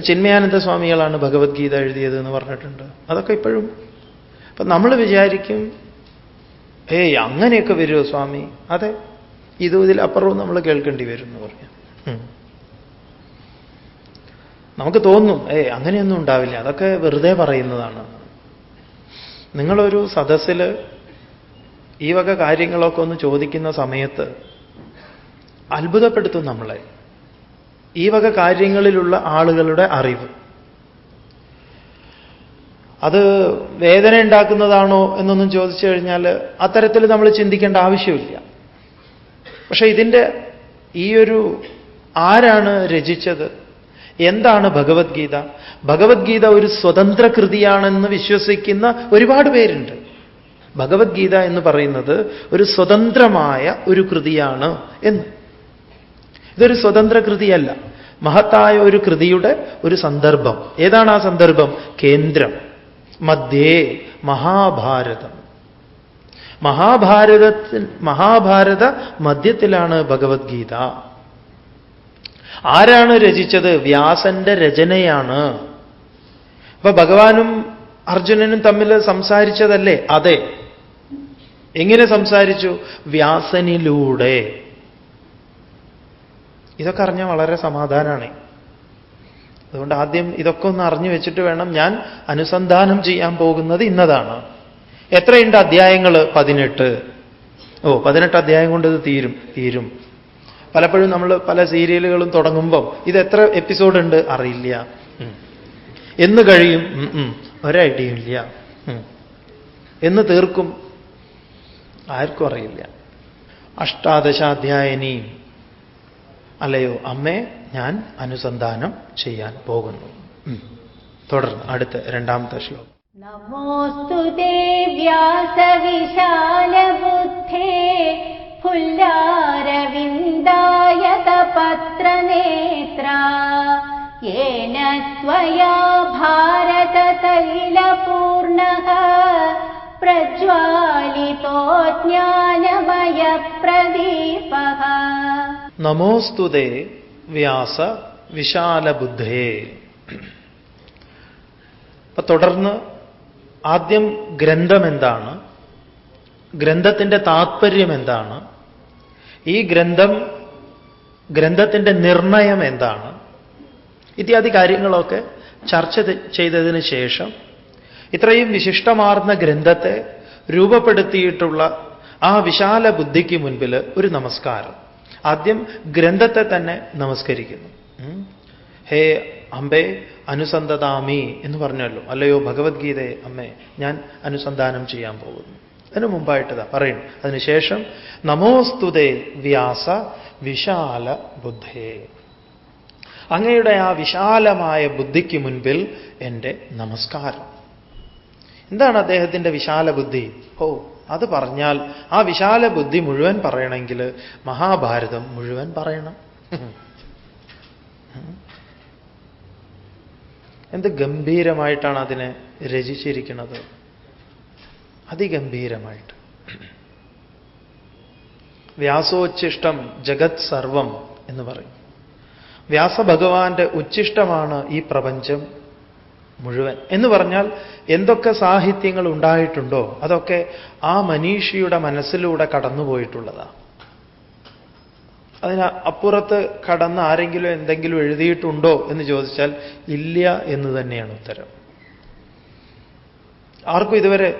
ചിന്മയാനന്ദ സ്വാമികളാണ് ഭഗവത്ഗീത എഴുതിയത് എന്ന് പറഞ്ഞിട്ടുണ്ട്. അതൊക്കെ ഇപ്പോഴും അപ്പം നമ്മൾ വിചാരിക്കും, അങ്ങനെയൊക്കെ വരുമോ സ്വാമി? അതെ, ഇതിലപ്പുറവും നമ്മൾ കേൾക്കേണ്ടി വരും എന്ന് പറയാം. നമുക്ക് തോന്നും അങ്ങനെയൊന്നും ഉണ്ടാവില്ല, അതൊക്കെ വെറുതെ പറയുന്നതാണ്. നിങ്ങളൊരു സദസ്സിൽ ഈ വക കാര്യങ്ങളൊക്കെ ഒന്ന് ചോദിക്കുന്ന സമയത്ത് അത്ഭുതപ്പെടുത്തും നമ്മളെ ഈ വക കാര്യങ്ങളിലുള്ള ആളുകളുടെ അറിവ്. അത് വേദന ഉണ്ടാക്കുന്നതാണോ എന്നൊന്നും ചോദിച്ചു കഴിഞ്ഞാൽ അത്തരത്തിൽ നമ്മൾ ചിന്തിക്കേണ്ട ആവശ്യമില്ല. പക്ഷെ ഇതിൻ്റെ ഈ ഒരു ആരാണ് രചിച്ചത്? എന്താണ് ഭഗവത്ഗീത? ഭഗവത്ഗീത ഒരു സ്വതന്ത്ര കൃതിയാണെന്ന് വിശ്വസിക്കുന്ന ഒരുപാട് പേരുണ്ട്. ഭഗവത്ഗീത എന്ന് പറയുന്നത് ഒരു സ്വതന്ത്രമായ ഒരു കൃതിയാണ് എന്ന്. ഇതൊരു സ്വതന്ത്ര കൃതിയല്ല, മഹത്തായ ഒരു കൃതിയുടെ ഒരു സന്ദർഭം. ഏതാണ് ആ സന്ദർഭം? കേന്ദ്രം, മധ്യേ മഹാഭാരതം. മഹാഭാരത മധ്യത്തിലാണ് ഭഗവത്ഗീത. ആരാണ് രചിച്ചത്? വ്യാസന്റെ രചനയാണ്. അപ്പൊ ഭഗവാനും അർജുനനും തമ്മിൽ സംസാരിച്ചതല്ലേ? അതെ. എങ്ങനെ സംസാരിച്ചു? വ്യാസനിലൂടെ. ഇതൊക്കെ അറിഞ്ഞാൽ വളരെ സമാധാനമാണ്. അതുകൊണ്ട് ആദ്യം ഇതൊക്കെ ഒന്ന് അറിഞ്ഞു വെച്ചിട്ട് വേണം, ഞാൻ അനുസന്ധാനം ചെയ്യാൻ പോകുന്നത് ഇന്നതാണ്. എത്രയുണ്ട് അധ്യായങ്ങൾ? 18. 18 അധ്യായം കൊണ്ട് ഇത് തീരും. പലപ്പോഴും നമ്മൾ പല സീരിയലുകളും തുടങ്ങുമ്പം ഇത് എത്ര എപ്പിസോഡ് ഉണ്ട് അറിയില്ല, എന്ന് കഴിയും ഒരൈഡിയ ഇല്ല, എന്ന് തീർക്കും ആർക്കും അറിയില്ല. 18 അധ്യായനീം, അല്ലയോ അമ്മേ ഞാൻ അനുസന്ധാനം ചെയ്യാൻ പോകുന്നു. തുടർന്ന് അടുത്ത രണ്ടാമത്തെ ശ്ലോകം. നമോസ്തുതേ വ്യാസവിശാലബുദ്ധേ ഫുല്ലാരവിന്ദായതപത്രനേത്രാ യേന ത്വയാ ഭാരതതൈലപൂർണഃ പ്രജ്വാലിതോ ജ്ഞാനമയപ്രദീപഃ. നമോസ്തുതേ വ്യാസ വിശാലബുദ്ധേ. അപ്പൊ തുടർന്ന് ആദ്യം ഗ്രന്ഥം എന്താണ്, ഗ്രന്ഥത്തിന്റെ താത്പര്യം എന്താണ്, ഈ ഗ്രന്ഥത്തിന്റെ നിർണയം എന്താണ്, ഇത്യാദി കാര്യങ്ങളൊക്കെ ചർച്ച ചെയ്തതിന് ശേഷം ഇത്രയും വിശിഷ്ടമാർന്ന ഗ്രന്ഥത്തെ രൂപപ്പെടുത്തിയിട്ടുള്ള ആ വിശാല ബുദ്ധിക്ക് മുൻപിൽ ഒരു നമസ്കാരം. ആദ്യം ഗ്രന്ഥത്തെ തന്നെ നമസ്കരിക്കുന്നു. ഹേ അമ്പേ അനുസന്തതാമി എന്ന് പറഞ്ഞല്ലോ, അല്ലയോ ഭഗവത്ഗീതയെ അമ്മേ ഞാൻ അനുസന്ധാനം ചെയ്യാൻ പോകുന്നു. അതിന് മുമ്പായിട്ടതാ പറയുന്നു. അതിനുശേഷം നമോസ്തുതേ വ്യാസ വിശാല ബുദ്ധേ, അങ്ങയുടെ ആ വിശാലമായ ബുദ്ധിക്ക് മുൻപിൽ എൻ്റെ നമസ്കാരം. എന്താണ് അദ്ദേഹത്തിൻ്റെ വിശാല ബുദ്ധി? അത് പറഞ്ഞാൽ ആ വിശാല ബുദ്ധി മുഴുവൻ പറയണമെങ്കിൽ മഹാഭാരതം മുഴുവൻ പറയണം. എന്ത് ഗംഭീരമായിട്ടാണ് അതിനെ രചിച്ചിരിക്കുന്നത്, അതിഗംഭീരമായിട്ട്. വ്യാസോച്ഛിഷ്ടം ജഗത് സർവം എന്ന് പറയും. വ്യാസഭഗവാന്റെ ഉച്ഛിഷ്ടമാണ് ഈ പ്രപഞ്ചം മുഴുവൻ എന്ന് പറഞ്ഞാൽ എന്തൊക്കെ സാഹിത്യങ്ങൾ ഉണ്ടായിട്ടുണ്ടോ അതൊക്കെ ആ മനീഷിയുടെ മനസ്സിലൂടെ കടന്നുപോയിട്ടുള്ളതാണ്. അതിന് അപ്പുറത്ത് കടന്ന് ആരെങ്കിലും എന്തെങ്കിലും എഴുതിയിട്ടുണ്ടോ എന്ന് ചോദിച്ചാൽ ഇല്ല എന്ന് തന്നെയാണ് ഉത്തരം. ആർക്കും ഇതുവരെ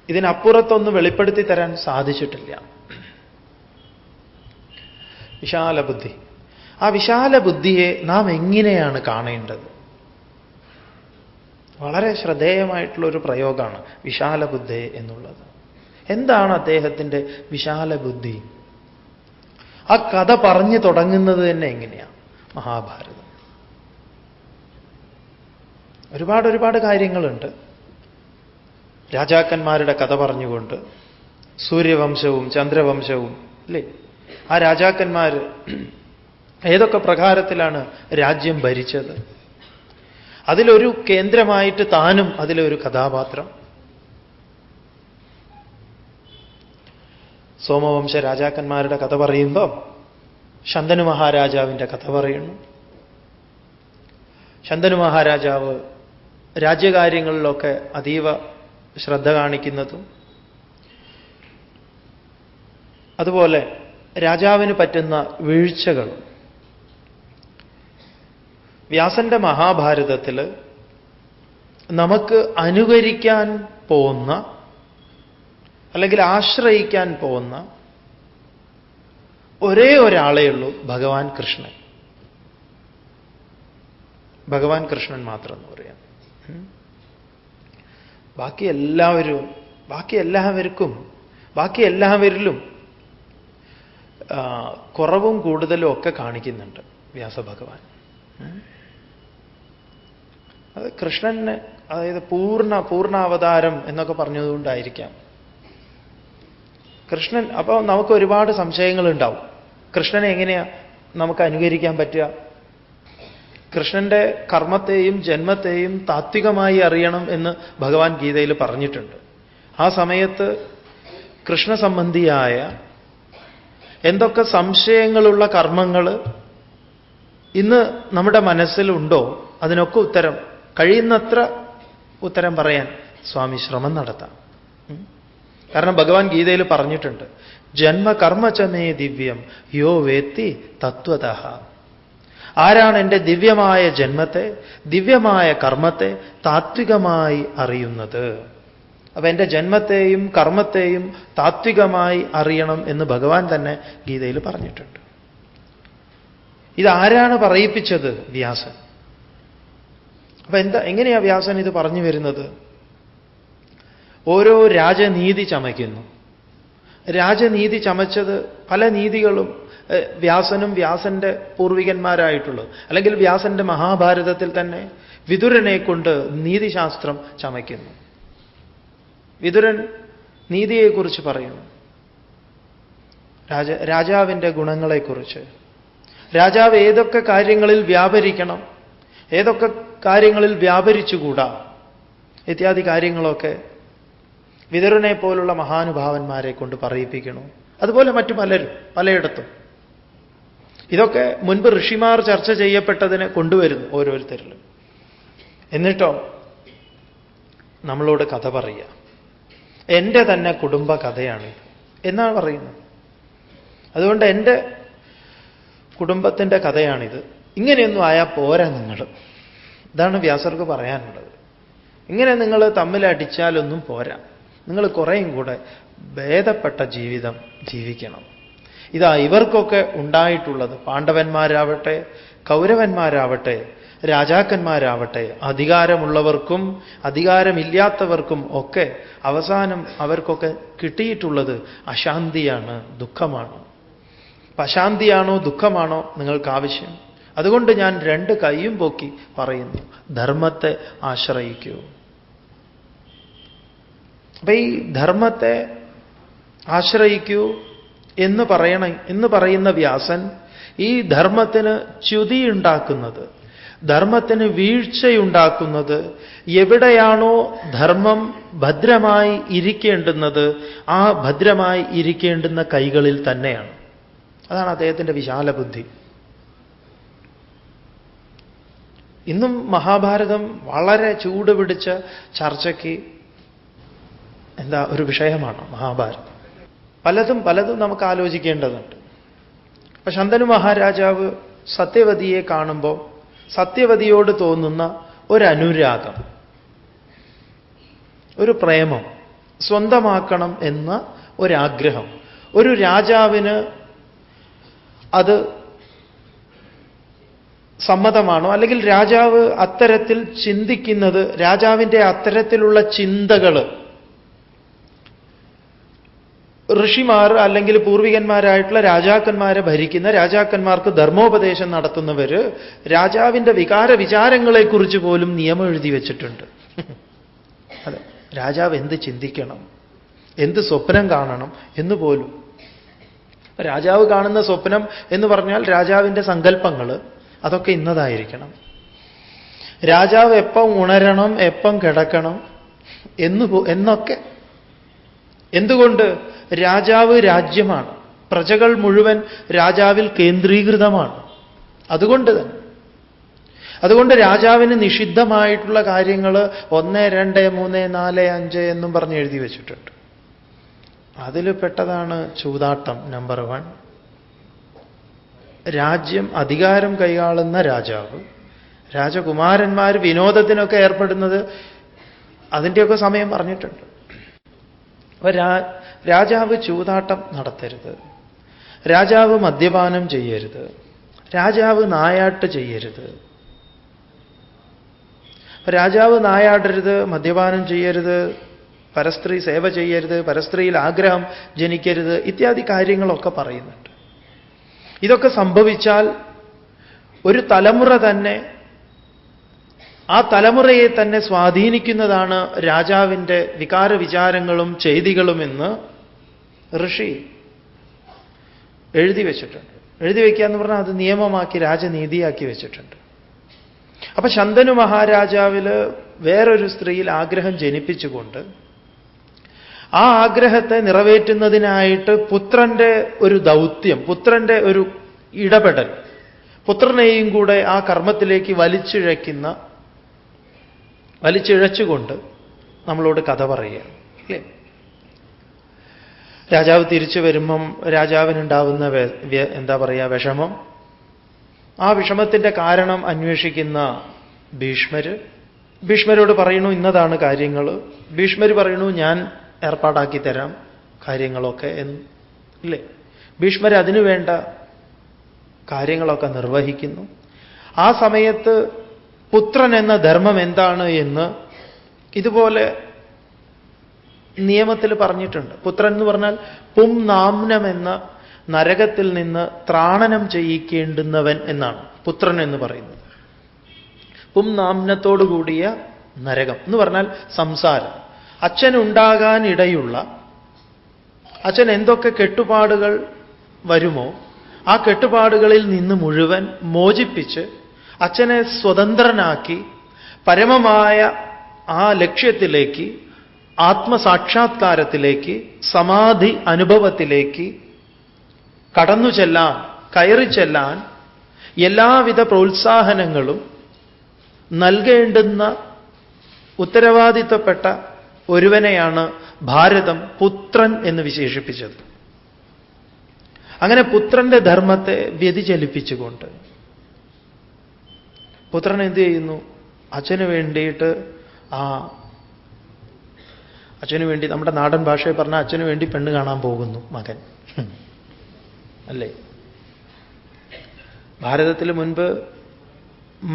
ഇതിനപ്പുറത്തൊന്ന് വെളിപ്പെടുത്തി തരാൻ സാധിച്ചിട്ടില്ല. വിശാല ബുദ്ധി. ആ വിശാല ബുദ്ധിയെ നാം എങ്ങനെയാണ് കാണേണ്ടത്? വളരെ ശ്രദ്ധേയമായിട്ടുള്ള ഒരു പ്രയോഗമാണ് വിശാല ബുദ്ധി എന്നുള്ളത്. എന്താണ് അദ്ദേഹത്തിൻ്റെ വിശാല ബുദ്ധി? ആ കഥ പറഞ്ഞു തുടങ്ങുന്നത് തന്നെ എങ്ങനെയാണ്? മഹാഭാരതം. ഒരുപാട് കാര്യങ്ങളുണ്ട്. രാജാക്കന്മാരുടെ കഥ പറഞ്ഞുകൊണ്ട് സൂര്യവംശവും ചന്ദ്രവംശവും അല്ലേ, ആ രാജാക്കന്മാർ ഏതൊക്കെ പ്രകാരത്തിലാണ് രാജ്യം ഭരിച്ചത്, അതിലൊരു കേന്ദ്രമായിട്ട് താനും അതിലൊരു കഥാപാത്രം. സോമവംശ രാജാക്കന്മാരുടെ കഥ പറയുമ്പോൾ ശന്തനു മഹാരാജാവിൻ്റെ കഥ പറയുന്നു. ശന്തനു മഹാരാജാവ് രാജ്യകാര്യങ്ങളിലൊക്കെ അതീവ ശ്രദ്ധ കാണിക്കുന്നതും അതുപോലെ രാജാവിന് പറ്റുന്ന വീഴ്ചകളും വ്യാസന്റെ മഹാഭാരതത്തിൽ നമുക്ക് അനുകരിക്കാൻ പോകുന്ന അല്ലെങ്കിൽ ആശ്രയിക്കാൻ പോകുന്ന ഒരേ ഒരാളേ ഉള്ളൂ, ഭഗവാൻ കൃഷ്ണൻ. ഭഗവാൻ കൃഷ്ണൻ മാത്രം എന്ന് പറയാം. ബാക്കി എല്ലാവരിലും കുറവും കൂടുതലും ഒക്കെ കാണിക്കുന്നുണ്ട് വ്യാസഭഗവാൻ. അത് കൃഷ്ണന്, അതായത് പൂർണ്ണാവതാരം എന്നൊക്കെ പറഞ്ഞതുകൊണ്ടായിരിക്കാം. കൃഷ്ണൻ, അപ്പോൾ നമുക്ക് ഒരുപാട് സംശയങ്ങളുണ്ടാവും. കൃഷ്ണനെ എങ്ങനെയാ നമുക്ക് അനുകരിക്കാൻ പറ്റുക? കൃഷ്ണന്റെ കർമ്മത്തെയും ജന്മത്തെയും താത്വികമായി അറിയണം എന്ന് ഭഗവാൻ ഗീതയിൽ പറഞ്ഞിട്ടുണ്ട്. ആ സമയത്ത് കൃഷ്ണ സംബന്ധിയായ എന്തൊക്കെ സംശയങ്ങളുള്ള കർമ്മങ്ങൾ ഇന്ന് നമ്മുടെ മനസ്സിലുണ്ടോ അതിനൊക്കെ കഴിയുന്നത്ര ഉത്തരം പറയാൻ സ്വാമി ശ്രമം നടത്താം. കാരണം ഭഗവാൻ ഗീതയിൽ പറഞ്ഞിട്ടുണ്ട്, ജന്മകർമ്മചമേ ദിവ്യം യോ വേത്തി തത്വതഃ. ആരാണ് എൻ്റെ ദിവ്യമായ ജന്മത്തെ, ദിവ്യമായ കർമ്മത്തെ താത്വികമായി അറിയുന്നത്? അപ്പൊ എൻ്റെ ജന്മത്തെയും കർമ്മത്തെയും താത്വികമായി അറിയണം എന്ന് ഭഗവാൻ തന്നെ ഗീതയിൽ പറഞ്ഞിട്ടുണ്ട്. ഇതാരാണ് പറയിപ്പിച്ചത്? വ്യാസൻ. അപ്പൊ എങ്ങനെയാ വ്യാസൻ ഇത് പറഞ്ഞു വരുന്നത്? ഓരോ രാജനീതി ചമയ്ക്കുന്നു. രാജനീതി ചമച്ചത് പല നീതികളും വ്യാസനും വ്യാസന്റെ പൂർവികന്മാരായിട്ടുള്ളത്, അല്ലെങ്കിൽ വ്യാസന്റെ മഹാഭാരതത്തിൽ തന്നെ വിതുരനെ കൊണ്ട് നീതിശാസ്ത്രം ചമയ്ക്കുന്നു. വിതുരൻ നീതിയെക്കുറിച്ച് പറയുന്നു, രാജാവിൻ്റെ ഗുണങ്ങളെക്കുറിച്ച്, രാജാവ് ഏതൊക്കെ കാര്യങ്ങളിൽ വ്യാപരിക്കണം, ഏതൊക്കെ കാര്യങ്ങളിൽ വ്യാപരിച്ചുകൂടാ ഇത്യാദി കാര്യങ്ങളൊക്കെ വിതുരനെ പോലുള്ള മഹാനുഭാവന്മാരെ കൊണ്ട് പറയിപ്പിക്കണു. അതുപോലെ മറ്റു പലയിടത്തും ഇതൊക്കെ മുൻപ് ഋഷിമാർ ചർച്ച ചെയ്യപ്പെട്ടതിനെ കൊണ്ടുവരുന്നു ഓരോരുത്തരിലും. എന്നിട്ടോ നമ്മളോട് കഥ പറയുക. എൻ്റെ തന്നെ കുടുംബ കഥയാണ് എന്നാണ് പറയുന്നത്. അതുകൊണ്ട് എൻ്റെ കുടുംബത്തിൻ്റെ കഥയാണിത്. ഇങ്ങനെയൊന്നും ആയാൽ പോരാ നിങ്ങൾ. ഇതാണ് വ്യാസർക്ക് പറയാനുള്ളത്. ഇങ്ങനെ നിങ്ങൾ തമ്മിലടിച്ചാലൊന്നും പോരാ. നിങ്ങൾ കുറേയും കൂടെ ഭേദപ്പെട്ട ജീവിതം ജീവിക്കണം. ഇതാ ഇവർക്കൊക്കെ ഉണ്ടായിട്ടുള്ളത്, പാണ്ഡവന്മാരാവട്ടെ കൗരവന്മാരാവട്ടെ രാജാക്കന്മാരാവട്ടെ, അധികാരമുള്ളവർക്കും അധികാരമില്ലാത്തവർക്കും ഒക്കെ അവസാനം അവർക്കൊക്കെ കിട്ടിയിട്ടുള്ളത് അശാന്തിയാണ്, ദുഃഖമാണ്. അശാന്തിയാണോ ദുഃഖമാണോ നിങ്ങൾക്ക് ആവശ്യം? അതുകൊണ്ട് ഞാൻ രണ്ട് കൈയും പൊക്കി പറയുന്നു, ധർമ്മത്തെ ആശ്രയിക്കൂ. അപ്പൊ ഈ ധർമ്മത്തെ ആശ്രയിക്കൂ എന്ന് പറയുന്ന വ്യാസൻ ഈ ധർമ്മത്തിന് ച്യുതിയുണ്ടാക്കുന്നത്, ധർമ്മത്തിന് വീഴ്ചയുണ്ടാക്കുന്നത് എവിടെയാണോ ധർമ്മം ഭദ്രമായി ഇരിക്കേണ്ടുന്നത് ആ ഭദ്രമായി ഇരിക്കേണ്ടുന്ന കൈകളിൽ തന്നെയാണ്. അതാണ് അദ്ദേഹത്തിൻ്റെ വിശാല ബുദ്ധി. ഇന്നും മഹാഭാരതം വളരെ ചൂടുപിടിച്ച ചർച്ചയ്ക്ക് ഒരു വിഷയമാണ് മഹാഭാരതം. പലതും നമുക്ക് ആലോചിക്കേണ്ടതുണ്ട്. അപ്പൊ ശന്തനു മഹാരാജാവ് സത്യവതിയെ കാണുമ്പോൾ സത്യവതിയോട് തോന്നുന്ന ഒരു അനുരാഗം, ഒരു പ്രേമം, സ്വന്തമാക്കണം എന്ന ഒരാഗ്രഹം ഒരു രാജാവിന് അത് സമ്മതമാണോ? അല്ലെങ്കിൽ രാജാവ് അത്തരത്തിൽ ചിന്തിക്കുന്നത്, രാജാവിൻ്റെ അത്തരത്തിലുള്ള ചിന്തകൾ ഋഷിമാർ അല്ലെങ്കിൽ പൂർവികന്മാരായിട്ടുള്ള രാജാക്കന്മാരെ ഭരിക്കുന്ന രാജാക്കന്മാർക്ക് ധർമ്മോപദേശം നടത്തുന്നവർ രാജാവിൻ്റെ വികാര വിചാരങ്ങളെക്കുറിച്ച് പോലും നിയമം എഴുതി വച്ചിട്ടുണ്ട്. അതെ, രാജാവ് എന്ത് ചിന്തിക്കണം, എന്ത് സ്വപ്നം കാണണം എന്ന് പോലും. രാജാവ് കാണുന്ന സ്വപ്നം എന്ന് പറഞ്ഞാൽ രാജാവിൻ്റെ സങ്കല്പങ്ങൾ അതൊക്കെ ഇന്നതായിരിക്കണം. രാജാവ് എപ്പം ഉണരണം, എപ്പം കിടക്കണം എന്നൊക്കെ. എന്തുകൊണ്ട്? രാജാവ് രാജ്യമാണ്, പ്രജകൾ മുഴുവൻ രാജാവിൽ കേന്ദ്രീകൃതമാണ്. അതുകൊണ്ട് രാജാവിന് നിഷിദ്ധമായിട്ടുള്ള കാര്യങ്ങൾ 1, 2, 3, 4, 5 എന്നും പറഞ്ഞ് എഴുതി വച്ചിട്ടുണ്ട്. അതിൽ പെട്ടതാണ് ചൂതാട്ടം. നമ്പർ 1. രാജ്യം അധികാരം കൈയാളുന്ന രാജാവ്, രാജകുമാരന്മാർ വിനോദത്തിനൊക്കെ ഏർപ്പെടുന്നത് അതിൻ്റെയൊക്കെ സമയം പറഞ്ഞിട്ടുണ്ട്. അപ്പൊ രാജാവ് ചൂതാട്ടം നടത്തരുത്, രാജാവ് മദ്യപാനം ചെയ്യരുത്, രാജാവ് നായാട്ട് ചെയ്യരുത്. രാജാവ് നായാടരുത്, മദ്യപാനം ചെയ്യരുത്, പരസ്ത്രീ സേവ ചെയ്യരുത്, പരസ്ത്രീയിൽ ആഗ്രഹം ജനിക്കരുത് ഇത്യാദി കാര്യങ്ങളൊക്കെ പറയുന്നുണ്ട്. ഇതൊക്കെ സംഭവിച്ചാൽ ഒരു തലമുറ തന്നെ, ആ തലമുറയെ തന്നെ സ്വാധീനിക്കുന്നതാണ് രാജാവിൻ്റെ വികാര വിചാരങ്ങളും ചെയ്തികളുമെന്ന് ഋഷി എഴുതി വെച്ചിട്ടുണ്ട്. എഴുതി വയ്ക്കുക എന്ന് പറഞ്ഞാൽ അത് നിയമമാക്കി രാജനീതിയാക്കി വെച്ചിട്ടുണ്ട്. അപ്പൊ ശന്തനു മഹാരാജാവിൽ വേറൊരു സ്ത്രീയിൽ ആഗ്രഹം ജനിപ്പിച്ചുകൊണ്ട് ആ ആഗ്രഹത്തെ നിറവേറ്റുന്നതിനായിട്ട് പുത്രന്റെ ഒരു ദൗത്യം, പുത്രന്റെ ഒരു ഇടപെടൽ, പുത്രനെയും കൂടെ ആ കർമ്മത്തിലേക്ക് വലിച്ചിഴച്ചുകൊണ്ട് നമ്മളോട് കഥ പറയുക, അല്ലേ? രാജാവ് തിരിച്ചു വരുമ്പം രാജാവിനുണ്ടാവുന്ന വിഷമം, ആ വിഷമത്തിൻ്റെ കാരണം അന്വേഷിക്കുന്ന ഭീഷ്മരോട് പറയണു ഇന്നതാണ് കാര്യങ്ങൾ. ഭീഷ്മർ പറയണു ഞാൻ ഏർപ്പാടാക്കി തരാം കാര്യങ്ങളൊക്കെ ഇല്ലേ? ഭീഷ്മർ അതിനു വേണ്ട കാര്യങ്ങളൊക്കെ നിർവഹിക്കുന്നു. ആ സമയത്ത് പുത്രൻ എന്ന ധർമ്മം എന്താണ് എന്ന് ഇതുപോലെ നിയമത്തിൽ പറഞ്ഞിട്ടുണ്ട്. പുത്രൻ എന്ന് പറഞ്ഞാൽ പുംനാംനം എന്ന നരകത്തിൽ നിന്ന് ത്രാണനം ചെയ്യിക്കേണ്ടുന്നവൻ എന്നാണ് പുത്രൻ എന്ന് പറയുന്നത്. പുംനാംനത്തോടുകൂടിയ നരകം എന്ന് പറഞ്ഞാൽ സംസാരം. അച്ഛനുണ്ടാകാനിടയുള്ള, അച്ഛൻ എന്തൊക്കെ കെട്ടുപാടുകൾ വരുമോ ആ കെട്ടുപാടുകളിൽ നിന്ന് മുഴുവൻ മോചിപ്പിച്ച് അച്ഛനെ സ്വതന്ത്രനാക്കി പരമമായ ആ ലക്ഷ്യത്തിലേക്ക്, ആത്മസാക്ഷാത്കാരത്തിലേക്ക്, സമാധി അനുഭവത്തിലേക്ക് കടന്നു ചെല്ലാൻ, കയറി ചെല്ലാൻ എല്ലാവിധ പ്രോത്സാഹനങ്ങളും നൽകേണ്ടുന്ന ഉത്തരവാദിത്വപ്പെട്ട ഒരുവനെയാണ് ഭാരതം പുത്രൻ എന്ന് വിശേഷിപ്പിച്ചത്. അങ്ങനെ പുത്രന്റെ ധർമ്മത്തെ വ്യതിചലിപ്പിച്ചുകൊണ്ട് പുത്രൻ എന്ത് ചെയ്യുന്നു? അച്ഛന് വേണ്ടിയിട്ട് അച്ഛന് വേണ്ടി, നമ്മുടെ നാടൻ ഭാഷയിൽ പറഞ്ഞാൽ അച്ഛന് വേണ്ടി പെണ്ണ് കാണാൻ പോകുന്നു മകൻ, അല്ലേ? ഭാരതത്തിൽ മുൻപ്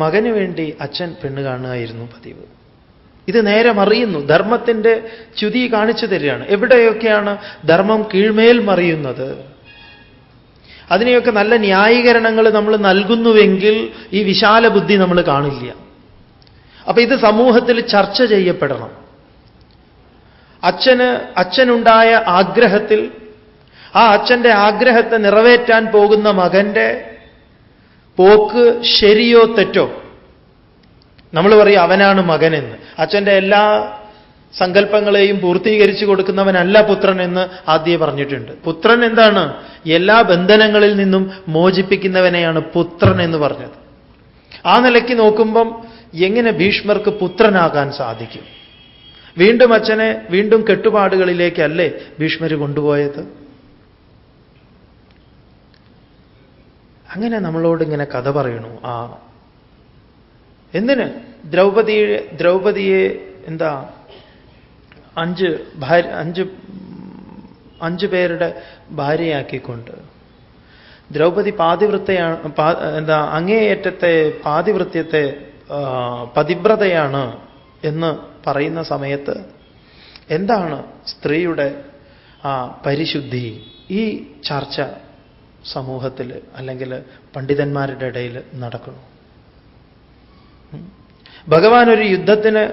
മകന് വേണ്ടി അച്ഛൻ പെണ്ണ് കാണുകയായിരുന്നു പതിവ്. ഇത് നേരെ മറിയുന്നു. ധർമ്മത്തിൻ്റെ ച്യുതി കാണിച്ചു തരികയാണ്. എവിടെയൊക്കെയാണ് ധർമ്മം കീഴ്മേൽ മറിയുന്നത്, അതിനെയൊക്കെ നല്ല ന്യായീകരണങ്ങൾ നമ്മൾ നൽകുന്നുവെങ്കിൽ ഈ വിശാല ബുദ്ധി നമ്മൾ കാണില്ല. അപ്പൊ ഇത് സമൂഹത്തിൽ ചർച്ച ചെയ്യപ്പെടണം. അച്ഛനുണ്ടായ ആഗ്രഹത്തിൽ, ആ അച്ഛൻ്റെ ആഗ്രഹത്തെ നിറവേറ്റാൻ പോകുന്ന മകന്റെ പോക്ക് ശരിയോ തെറ്റോ, നമ്മൾ പറയും അവനാണ് മകനെന്ന്. അച്ഛൻ്റെ എല്ലാ സങ്കല്പങ്ങളെയും പൂർത്തീകരിച്ചു കൊടുക്കുന്നവനല്ല പുത്രൻ എന്ന് ആദ്യം പറഞ്ഞിട്ടുണ്ട്. പുത്രൻ എന്താണ്? എല്ലാ ബന്ധനങ്ങളിൽ നിന്നും മോചിപ്പിക്കുന്നവനെയാണ് പുത്രൻ എന്ന് പറഞ്ഞത്. ആ നിലയ്ക്ക് നോക്കുമ്പം എങ്ങനെ ഭീഷ്മർക്ക് പുത്രനാകാൻ സാധിക്കും? വീണ്ടും അച്ഛനെ വീണ്ടും കെട്ടുപാടുകളിലേക്കല്ലേ ഭീഷ്മർ കൊണ്ടുപോയത്? അങ്ങനെ നമ്മളോട് ഇങ്ങനെ കഥ പറയണു. എന്തിന്? ദ്രൗപദിയെ എന്താ അഞ്ച് പേരുടെ ഭാര്യയാക്കിക്കൊണ്ട് ദ്രൗപദി അങ്ങേയറ്റത്തെ പാതിവൃത്യത്തെ പതിവ്രതയാണ് എന്ന് പറയുന്ന സമയത്ത് എന്താണ് സ്ത്രീയുടെ പരിശുദ്ധി? ഈ ചർച്ച സമൂഹത്തിൽ അല്ലെങ്കിൽ പണ്ഡിതന്മാരുടെ ഇടയിൽ നടക്കുന്നു. ഭഗവാൻ ഒരു യുദ്ധത്തിന്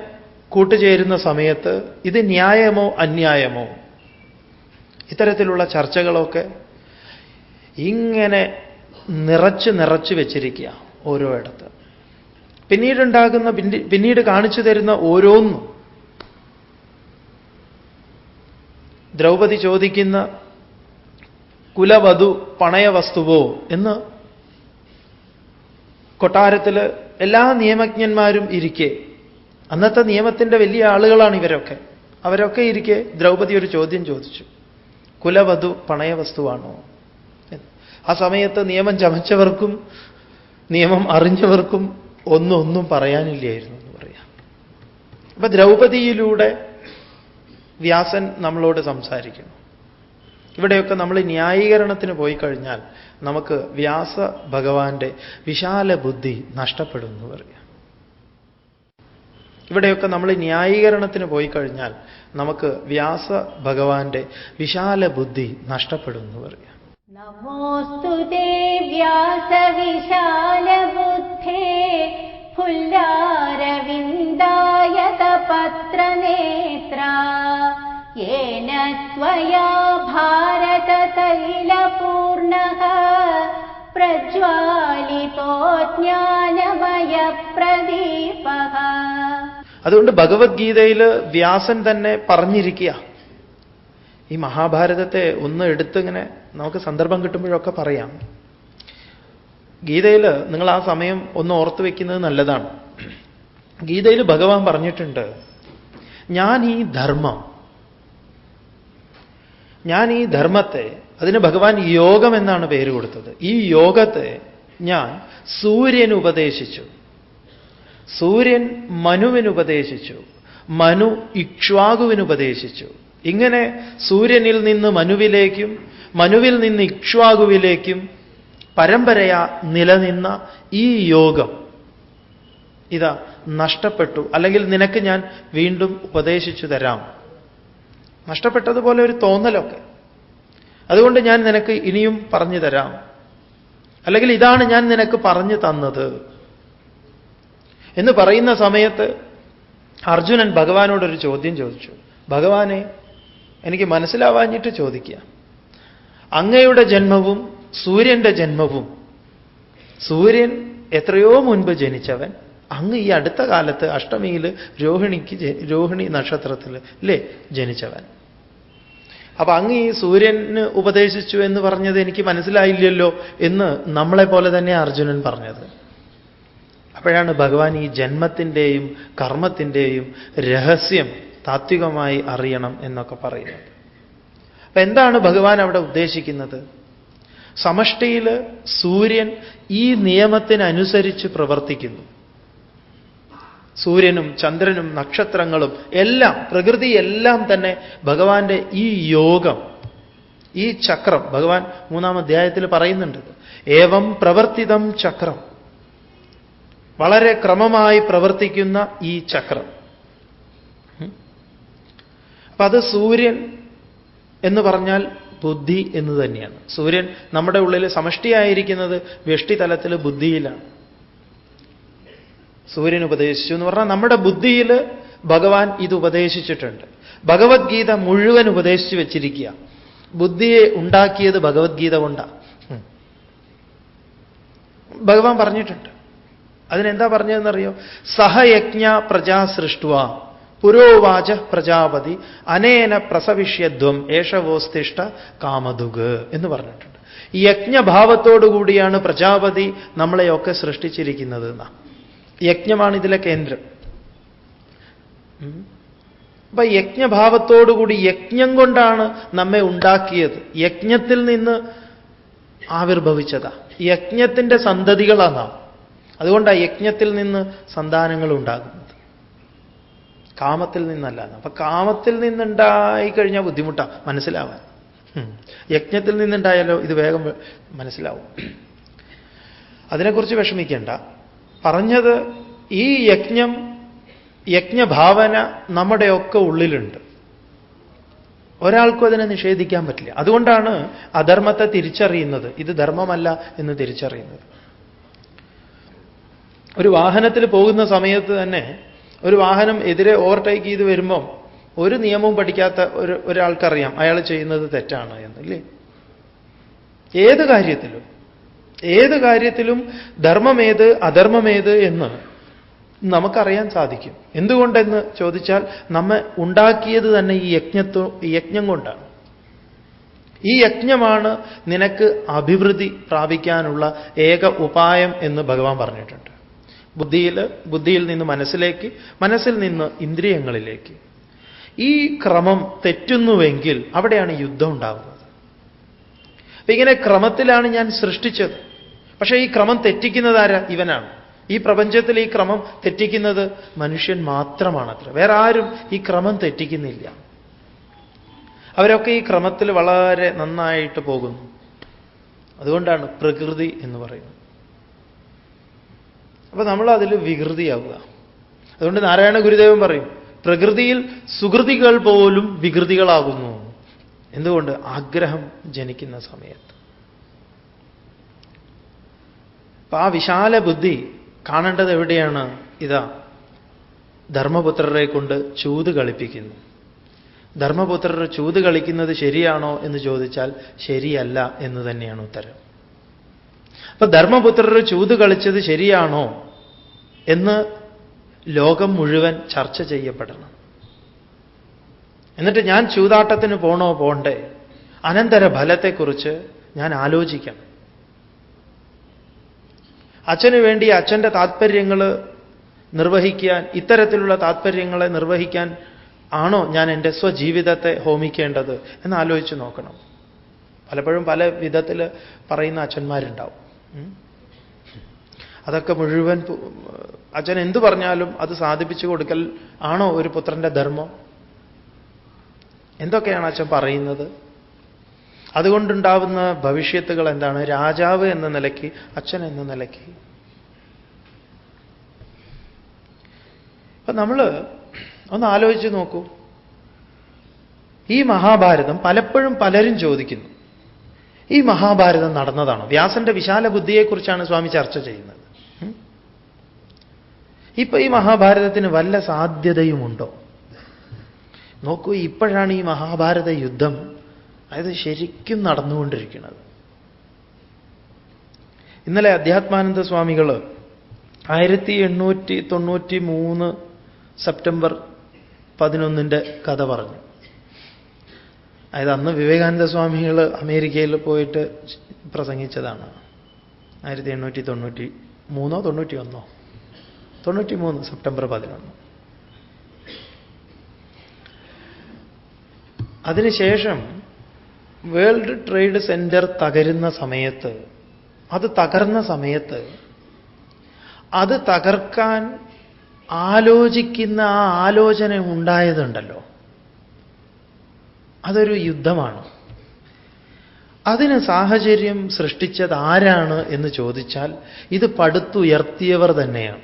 കൂട്ടുചേരുന്ന സമയത്ത് ഇത് ന്യായമോ അന്യായമോ ഇത്തരത്തിലുള്ള ചർച്ചകളൊക്കെ ഇങ്ങനെ നിറച്ച് വെച്ചിരിക്കുക ഓരോ ഇടത്ത്. പിന്നീട് കാണിച്ചു തരുന്ന ഓരോന്നും ദ്രൗപദി ചോദിക്കുന്ന കുലവധു പണയവസ്തുവോ എന്ന് കൊട്ടാരത്തിൽ എല്ലാ നിയമജ്ഞന്മാരും ഇരിക്കെ, അന്നത്തെ നിയമത്തിന്റെ വലിയ ആളുകളാണ് ഇവരൊക്കെ, അവരൊക്കെ ഇരിക്കെ ദ്രൗപദി ഒരു ചോദ്യം ചോദിച്ചു, കുലവധു പണയവസ്തുവാണോ? ആ സമയത്ത് നിയമം ചമച്ചവർക്കും നിയമം അറിഞ്ഞവർക്കും ഒന്നും പറയാനില്ലായിരുന്നു എന്ന് പറയാം. അപ്പൊ ദ്രൗപദിയിലൂടെ വ്യാസൻ നമ്മളോട് സംസാരിക്കുന്നു. ഇവിടെയൊക്കെ നമ്മൾ ന്യായീകരണത്തിന് പോയി കഴിഞ്ഞാൽ നമുക്ക് വ്യാസ ഭഗവാന്റെ വിശാല ബുദ്ധി നഷ്ടപ്പെടും എന്ന് പറയാം. ഇവിടെയൊക്കെ നമ്മൾ ന്യായീകരണത്തിന് പോയി കഴിഞ്ഞാൽ നമുക്ക് വ്യാസ ഭഗവാന്റെ വിശാല ബുദ്ധി നഷ്ടപ്പെടും എന്ന് പറയാം. നമോസ്തുതേ വ്യാസ വിശാല ബുദ്ധേ ഫുല്ലാരവിന്ദായത പത്രനേത്ര യേന ത്വയാ ഭാരത തൈലപൂർണഃ പ്രജ്വാലിതോ ജ്ഞാനമയ പ്രദീപഃ. അതുകൊണ്ട് ഭഗവത്ഗീതയിൽ വ്യാസൻ തന്നെ പറഞ്ഞിരിക്കുക. ഈ മഹാഭാരതത്തെ ഒന്ന് എടുത്തിങ്ങനെ നമുക്ക് സന്ദർഭം കിട്ടുമ്പോഴൊക്കെ പറയാം. ഗീതയിൽ നിങ്ങൾ ആ സമയം ഒന്ന് ഓർത്തു വെക്കുന്നത് നല്ലതാണ്. ഗീതയിൽ ഭഗവാൻ പറഞ്ഞിട്ടുണ്ട്, ഞാൻ ഈ ധർമ്മത്തെ, അതിന് ഭഗവാൻ യോഗം എന്നാണ് പേര് കൊടുത്തത്. ഈ യോഗത്തെ ഞാൻ സൂര്യന് ഉപദേശിച്ചു, സൂര്യൻ മനുവിന് ഉപദേശിച്ചു, മനു ഇക്ഷ്വാകുവിന് ഉപദേശിച്ചു. ഇങ്ങനെ സൂര്യനിൽ നിന്ന് മനുവിലേക്കും മനുവിൽ നിന്ന് ഇക്ഷ്വാകുവിലേക്കും പരമ്പരയാ നിലനിന്ന ഈ യോഗം ഇതാ നഷ്ടപ്പെട്ടു, അല്ലെങ്കിൽ നിനക്ക് ഞാൻ വീണ്ടും ഉപദേശിച്ചു തരാം. നഷ്ടപ്പെട്ടതുപോലെ ഒരു തോന്നലൊക്കെ. അതുകൊണ്ട് ഞാൻ നിനക്ക് ഇനിയും പറഞ്ഞു തരാം, അല്ലെങ്കിൽ ഇതാണ് ഞാൻ നിനക്ക് പറഞ്ഞു തന്നത് എന്ന് പറയുന്ന സമയത്ത് അർജുനൻ ഭഗവാനോടൊരു ചോദ്യം ചോദിച്ചു. ഭഗവാനെ, എനിക്ക് മനസ്സിലാവാഞ്ഞിട്ട് ചോദിക്കുക, അങ്ങയുടെ ജന്മവും സൂര്യന്റെ ജന്മവും, സൂര്യൻ എത്രയോ മുൻപ് ജനിച്ചവൻ, അങ്ങ് ഈ അടുത്ത കാലത്ത് അഷ്ടമിയിൽ രോഹിണി നക്ഷത്രത്തിൽ അല്ലേ ജനിച്ചവൻ. അപ്പൊ അങ്ങ് ഈ സൂര്യന് ഉപദേശിച്ചു എന്ന് പറഞ്ഞത് എനിക്ക് മനസ്സിലായില്ലല്ലോ എന്ന് നമ്മളെ പോലെ തന്നെ അർജുനൻ പറഞ്ഞത്. അപ്പോഴാണ് ഭഗവാൻ ഈ ജന്മത്തിൻ്റെയും കർമ്മത്തിൻ്റെയും രഹസ്യം താത്വികമായി അറിയണം എന്നൊക്കെ പറയുന്നത്. അപ്പൊ എന്താണ് ഭഗവാൻ അവിടെ ഉദ്ദേശിക്കുന്നത്? സമഷ്ടിയിൽ സൂര്യൻ ഈ നിയമത്തിനനുസരിച്ച് പ്രവർത്തിക്കുന്നു. സൂര്യനും ചന്ദ്രനും നക്ഷത്രങ്ങളും എല്ലാം, പ്രകൃതി എല്ലാം തന്നെ ഭഗവാന്റെ ഈ യോഗം, ഈ ചക്രം, ഭഗവാൻ 3-ാം അധ്യായത്തിൽ പറയുന്നുണ്ട്, ഏവം പ്രവർത്തിതം ചക്രം, വളരെ ക്രമമായി പ്രവർത്തിക്കുന്ന ഈ ചക്രം. അപ്പൊ അത് സൂര്യൻ എന്ന് പറഞ്ഞാൽ ബുദ്ധി എന്ന് തന്നെയാണ്. സൂര്യൻ നമ്മുടെ ഉള്ളിൽ സമഷ്ടിയായിരിക്കുന്നത് വ്യഷ്ടിതലത്തിൽ ബുദ്ധിയിലാണ്. സൂര്യൻ ഉപദേശിച്ചു എന്ന് പറഞ്ഞാൽ നമ്മുടെ ബുദ്ധിയിൽ ഭഗവാൻ ഇത് ഉപദേശിച്ചിട്ടുണ്ട്. ഭഗവത്ഗീത മുഴുവൻ ഉപദേശിച്ചു വെച്ചിരിക്കുക. ബുദ്ധിയെ ഉണ്ടാക്കിയത് ഭഗവത്ഗീത കൊണ്ടാണ്. ഭഗവാൻ പറഞ്ഞിട്ടുണ്ട്, അതിനെന്താ പറഞ്ഞതെന്നറിയോ? സഹയജ്ഞ പ്രജാ സൃഷ്ടുവ പുരോവാച പ്രജാപതി അനേന പ്രസവിഷ്യധ്വം ഏഷവോസ്തിഷ്ഠ കാമധുഗ് എന്ന് പറഞ്ഞിട്ടുണ്ട്. ഈ യജ്ഞഭാവത്തോടുകൂടിയാണ് പ്രജാപതി നമ്മളെയൊക്കെ സൃഷ്ടിച്ചിരിക്കുന്നത് എന്നാ. യജ്ഞമാണ് ഇതിലെ കേന്ദ്രം. അപ്പൊ യജ്ഞഭാവത്തോടുകൂടി യജ്ഞം കൊണ്ടാണ് നമ്മെ ഉണ്ടാക്കിയത്. യജ്ഞത്തിൽ നിന്ന് ആവിർഭവിച്ചതാ. യജ്ഞത്തിന്റെ സന്തതികളാണ് നാം. അതുകൊണ്ടാണ് യജ്ഞത്തിൽ നിന്ന് സന്താനങ്ങൾ ഉണ്ടാകുന്നത്, കാമത്തിൽ നിന്നല്ല. അപ്പൊ കാമത്തിൽ നിന്നുണ്ടായി കഴിഞ്ഞാൽ ബുദ്ധിമുട്ടാണ് മനസ്സിലാവാൻ. യജ്ഞത്തിൽ നിന്നുണ്ടായാലോ ഇത് വേഗം മനസ്സിലാവും. അതിനെക്കുറിച്ച് വിഷമിക്കേണ്ട. പറഞ്ഞത് ഈ യജ്ഞഭാവന നമ്മുടെയൊക്കെ ഉള്ളിലുണ്ട്. ഒരാൾക്കും അതിനെ നിഷേധിക്കാൻ പറ്റില്ല. അതുകൊണ്ടാണ് അധർമ്മത്തെ തിരിച്ചറിയുന്നത്, ഇത് ധർമ്മമല്ല എന്ന് തിരിച്ചറിയുന്നത്. ഒരു വാഹനത്തിൽ പോകുന്ന സമയത്ത് തന്നെ ഒരു വാഹനം എതിരെ ഓവർടേക്ക് ചെയ്ത് വരുമ്പം ഒരു നിയമവും പഠിക്കാത്ത ഒരാൾക്കറിയാം അയാൾ ചെയ്യുന്നത് തെറ്റാണ് എന്നല്ലേ. ഏത് കാര്യത്തിലും ധർമ്മമേത് അധർമ്മമേത് എന്ന് നമുക്കറിയാൻ സാധിക്കും. എന്തുകൊണ്ടെന്ന് ചോദിച്ചാൽ നമ്മെ ഉണ്ടാക്കിയത് തന്നെ ഈ യജ്ഞം കൊണ്ടാണ്. ഈ യജ്ഞമാണ് നിനക്ക് അഭിവൃദ്ധി പ്രാപിക്കാനുള്ള ഏക ഉപായം എന്ന് ഭഗവാൻ പറഞ്ഞിട്ടുണ്ട്. ബുദ്ധിയിൽ നിന്ന് മനസ്സിലേക്ക്, മനസ്സിൽ നിന്ന് ഇന്ദ്രിയങ്ങളിലേക്ക്. ഈ ക്രമം തെറ്റുന്നുവെങ്കിൽ അവിടെയാണ് യുദ്ധം ഉണ്ടാകുന്നത്. അപ്പൊ ഇങ്ങനെ ക്രമത്തിലാണ് ഞാൻ സൃഷ്ടിച്ചത്. പക്ഷേ ഈ ക്രമം തെറ്റിക്കുന്നത് ആരാ? ഇവനാണ്. ഈ പ്രപഞ്ചത്തിൽ ഈ ക്രമം തെറ്റിക്കുന്നത് മനുഷ്യൻ മാത്രമാണത്ര. വേറെ ആരും ഈ ക്രമം തെറ്റിക്കുന്നില്ല. അവരൊക്കെ ഈ ക്രമത്തിൽ വളരെ നന്നായിട്ട് പോകുന്നു. അതുകൊണ്ടാണ് പ്രകൃതി എന്ന് പറയുന്നത്. അപ്പൊ നമ്മൾ അതിൽ വികൃതിയാവുക. അതുകൊണ്ട് നാരായണ ഗുരുദേവൻ പറയും, പ്രകൃതിയിൽ സുകൃതികൾ പോലും വികൃതികളാകുന്നു. എന്തുകൊണ്ട്? ആഗ്രഹം ജനിക്കുന്ന സമയത്ത്. അപ്പൊ ആ വിശാല ബുദ്ധി കാണേണ്ടത് എവിടെയാണ്? ഇതാ ധർമ്മപുത്രരെ കൊണ്ട് ചൂത് കളിപ്പിക്കുന്നു. ധർമ്മപുത്രർ ചൂത് കളിക്കുന്നത് ശരിയാണോ എന്ന് ചോദിച്ചാൽ ശരിയല്ല എന്ന് തന്നെയാണ് ഉത്തരം. അപ്പൊ ധർമ്മപുത്രർ ചൂത് കളിച്ചത് ശരിയാണോ എന്ന് ലോകം മുഴുവൻ ചർച്ച ചെയ്യപ്പെടണം. എന്നിട്ട് ഞാൻ ചൂതാട്ടത്തിന് പോണോ പോണ്ടേ, അനന്തര ഫലത്തെക്കുറിച്ച് ഞാൻ ആലോചിക്കണം. അച്ഛന് വേണ്ടി അച്ഛൻ്റെ താത്പര്യങ്ങൾ നിർവഹിക്കാൻ, ഇത്തരത്തിലുള്ള താത്പര്യങ്ങളെ നിർവഹിക്കാൻ ആണോ ഞാൻ എൻ്റെ സ്വജീവിതത്തെ ഹോമിക്കേണ്ടത് എന്ന് ആലോചിച്ച് നോക്കണം. പലപ്പോഴും പല വിധത്തിൽ പറയുന്ന അച്ഛന്മാരുണ്ടാവും. അതൊക്കെ മുഴുവൻ അച്ഛൻ എന്തു പറഞ്ഞാലും അത് സാധിപ്പിച്ചു കൊടുക്കൽ ആണോ ഒരു പുത്രന്റെ ധർമ്മം? എന്തൊക്കെയാണ് അച്ഛൻ പറയുന്നത്? അതുകൊണ്ടുണ്ടാവുന്ന ഭവിഷ്യത്തുകൾ എന്താണ്? രാജാവ് എന്ന നിലയ്ക്ക്, അച്ഛൻ എന്ന നിലയ്ക്ക്. അപ്പൊ നമ്മൾ ഒന്ന് ആലോചിച്ച് നോക്കൂ. ഈ മഹാഭാരതം പലപ്പോഴും പലരും ചോദിക്കുന്നു, ഈ മഹാഭാരതം നടന്നതാണോ? വ്യാസന്റെ വിശാല ബുദ്ധിയെക്കുറിച്ചാണ് സ്വാമി ചർച്ച ചെയ്യുന്നത്. ഇപ്പൊ ഈ മഹാഭാരതത്തിന് വല്ല സാധ്യതയുമുണ്ടോ? നോക്കൂ, ഇപ്പോഴാണ് ഈ മഹാഭാരത യുദ്ധം അതായത് ശരിക്കും നടന്നുകൊണ്ടിരിക്കുന്നത്. ഇന്നലെ അധ്യാത്മാനന്ദ സ്വാമികൾ 1893 സെപ്റ്റംബർ 11 കഥ പറഞ്ഞു. അതായത് അന്ന് വിവേകാനന്ദ സ്വാമികൾ അമേരിക്കയിൽ പോയിട്ട് പ്രസംഗിച്ചതാണ്. 1893 91 93 സെപ്റ്റംബർ 11. അതിനുശേഷം വേൾഡ് ട്രേഡ് സെന്റർ തകരുന്ന സമയത്ത്, അത് തകർന്ന സമയത്ത് അത് തകർക്കാൻ ആലോചിക്കുന്ന ആ ആലോചന ഉണ്ടായതുണ്ടല്ലോ, അതൊരു യുദ്ധമാണ്. അതിന് സാഹചര്യം സൃഷ്ടിച്ചത് ആരാണ് എന്ന് ചോദിച്ചാൽ ഇത് പടുത്തുയർത്തിയവർ തന്നെയാണ്.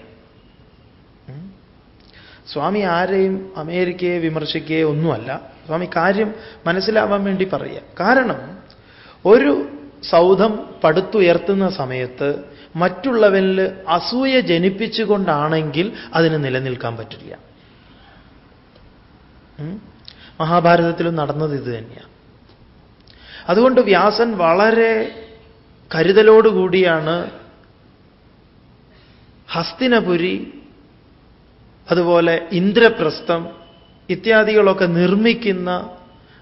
സ്വാമി ആരെയും അമേരിക്കയെ വിമർശിക്കുകയോ ഒന്നുമല്ല. സ്വാമി കാര്യം മനസ്സിലാവാൻ വേണ്ടി പറയുക. കാരണം ഒരു സൗധം പടുത്തുയർത്തുന്ന സമയത്ത് മറ്റുള്ളവരിൽ അസൂയ ജനിപ്പിച്ചുകൊണ്ടാണെങ്കിൽ അതിന് നിലനിൽക്കാൻ പറ്റില്ല. മഹാഭാരതത്തിലും നടന്നത് ഇത് തന്നെയാണ്. അതുകൊണ്ട് വ്യാസൻ വളരെ കരുതലോടുകൂടിയാണ് ഹസ്തിനപുരി, അതുപോലെ ഇന്ദ്രപ്രസ്ഥം ഇത്യാദികളൊക്കെ നിർമ്മിക്കുന്ന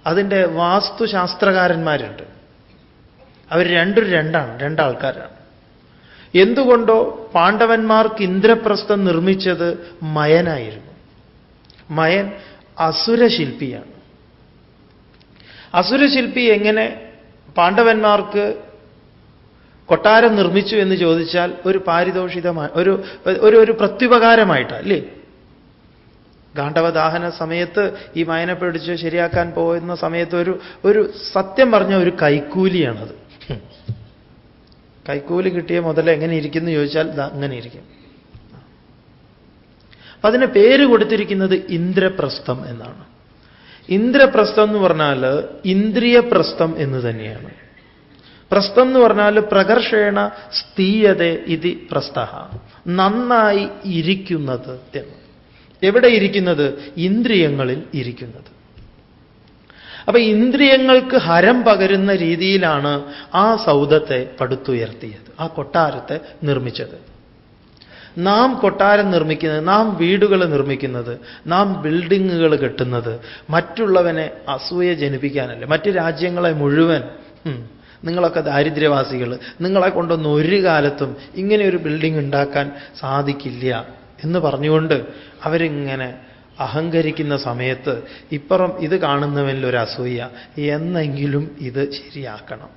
അതിൻ്റെ വാസ്തുശാസ്ത്രകാരന്മാരുണ്ട്. അവർ രണ്ടാൾക്കാരാണ്. എന്തുകൊണ്ടോ പാണ്ഡവന്മാർക്ക് ഇന്ദ്രപ്രസ്ഥം നിർമ്മിച്ചത് മയനായിരുന്നു. മയൻ അസുരശില്പിയാണ്. അസുരശില്പി എങ്ങനെ പാണ്ഡവന്മാർക്ക് കൊട്ടാരം നിർമ്മിച്ചു എന്ന് ചോദിച്ചാൽ ഒരു പാരിതോഷികമായ ഒരു പ്രത്യുപകാരമായിട്ടാണ്, അല്ലേ? ഗാണ്ഡവദാഹന സമയത്ത് ഈ മയനെ പിടിച്ച് ശരിയാക്കാൻ പോകുന്ന സമയത്ത് ഒരു സത്യം പറഞ്ഞ ഒരു കൈക്കൂലിയാണത്. കൈക്കൂലി കിട്ടിയ മുതൽ എങ്ങനെ ഇരിക്കുന്നു ചോദിച്ചാൽ അങ്ങനെ ഇരിക്കും. അപ്പൊ അതിന് പേര് കൊടുത്തിരിക്കുന്നത് ഇന്ദ്രപ്രസ്ഥം എന്നാണ്. ഇന്ദ്രപ്രസ്ഥം എന്ന് പറഞ്ഞാൽ ഇന്ദ്രിയപ്രസ്ഥം എന്ന് തന്നെയാണ്. പ്രസ്ഥം എന്ന് പറഞ്ഞാൽ പ്രകർഷേണ സ്ഥീയതേ ഇതി പ്രസ്ഥഃ, നന്നായി ഇരിക്കുന്നത് എന്ന്. എവിടെ ഇരിക്കുന്നത്? ഇന്ദ്രിയങ്ങളിൽ ഇരിക്കുന്നത്. അപ്പൊ ഇന്ദ്രിയങ്ങൾക്ക് ഹരം പകരുന്ന രീതിയിലാണ് ആ സൗധത്തെ പടുത്തുയർത്തിയത്, ആ കൊട്ടാരത്തെ നിർമ്മിച്ചത്. നാം കൊട്ടാരം നിർമ്മിക്കുന്നത്, നാം വീടുകൾ നിർമ്മിക്കുന്നത്, നാം ബിൽഡിങ്ങുകൾ കെട്ടുന്നത് മറ്റുള്ളവനെ അസൂയ ജനിപ്പിക്കാനല്ല. മറ്റു രാജ്യങ്ങളെ മുഴുവൻ നിങ്ങളൊക്കെ ദാരിദ്ര്യവാസികൾ, നിങ്ങളെ കൊണ്ടൊന്നും ഒരു കാലത്തും ഇങ്ങനെ ഒരു ബിൽഡിംഗ് ഉണ്ടാക്കാൻ സാധിക്കില്ല എന്ന് പറഞ്ഞുകൊണ്ട് അവരിങ്ങനെ അഹങ്കരിക്കുന്ന സമയത്ത് ഇപ്പുറം ഇത് കാണുന്നവനിൽ ഒരു അസൂയ, എന്നെങ്കിലും ഇത് ശരിയാക്കണം.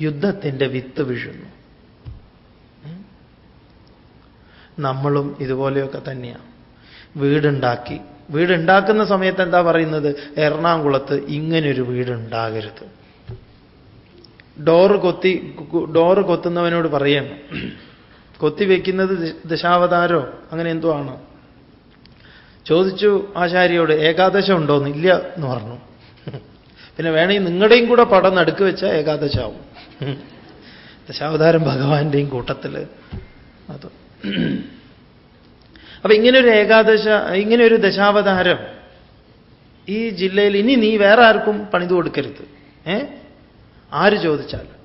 യുദ്ധത്തിൻ്റെ വിത്ത് വീഴുന്നു. നമ്മളും ഇതുപോലെയൊക്കെ തന്നെയാണ്. വീടുണ്ടാക്കുന്ന സമയത്ത് എന്താ പറയുന്നത്? എറണാകുളത്ത് ഇങ്ങനൊരു വീടുണ്ടാകരുത്. ഡോറ് കൊത്തുന്നവനോട് പറയണം, കൊത്തിവെക്കുന്നത് ദശാവതാരോ അങ്ങനെ എന്തോ ആണ്. ചോദിച്ചു ആശാരിയോട്, ഏകാദശം ഉണ്ടോന്ന്? ഇല്ല എന്ന് പറഞ്ഞു. പിന്നെ വേണമെങ്കിൽ നിങ്ങളുടെയും കൂടെ പടം നടുക്ക് വെച്ചാൽ ഏകാദശാവും. ദശാവതാരം ഭഗവാന്റെയും കൂട്ടത്തിൽ അത്. അപ്പൊ ഇങ്ങനെയൊരു ദശാവതാരം ഈ ജില്ലയിൽ ഇനി നീ വേറെ ആർക്കും പണിതു കൊടുക്കരുത്, ആര് ചോദിച്ചാലും.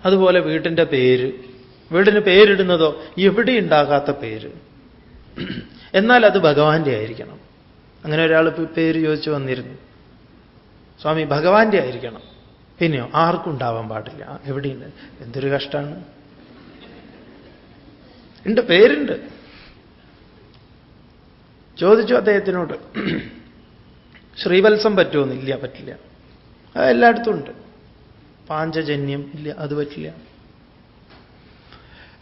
അതുപോലെ വീടിന് പേരിടുന്നതോ എവിടെ ഉണ്ടാകാത്ത പേര്, എന്നാൽ അത് ഭഗവാന്റെ ആയിരിക്കണം. അങ്ങനെ ഒരാൾ പേര് ചോദിച്ചു വന്നിരുന്നു, സ്വാമി ഭഗവാന്റെ ആയിരിക്കണം, പിന്നെയോ ആർക്കും ഉണ്ടാവാൻ പാടില്ല. എവിടെയുണ്ട്? എന്തൊരു കഷ്ടമാണ്. ഉണ്ട്, പേരുണ്ട്. ചോദിച്ചു അദ്ദേഹത്തിനോട്, ശ്രീവത്സം പറ്റുമോന്ന്? ഇല്ല, പറ്റില്ല. അത് എല്ലായിടത്തും ഉണ്ട്. പാഞ്ചജന്യം ഇല്ല, അത് പറ്റില്ല.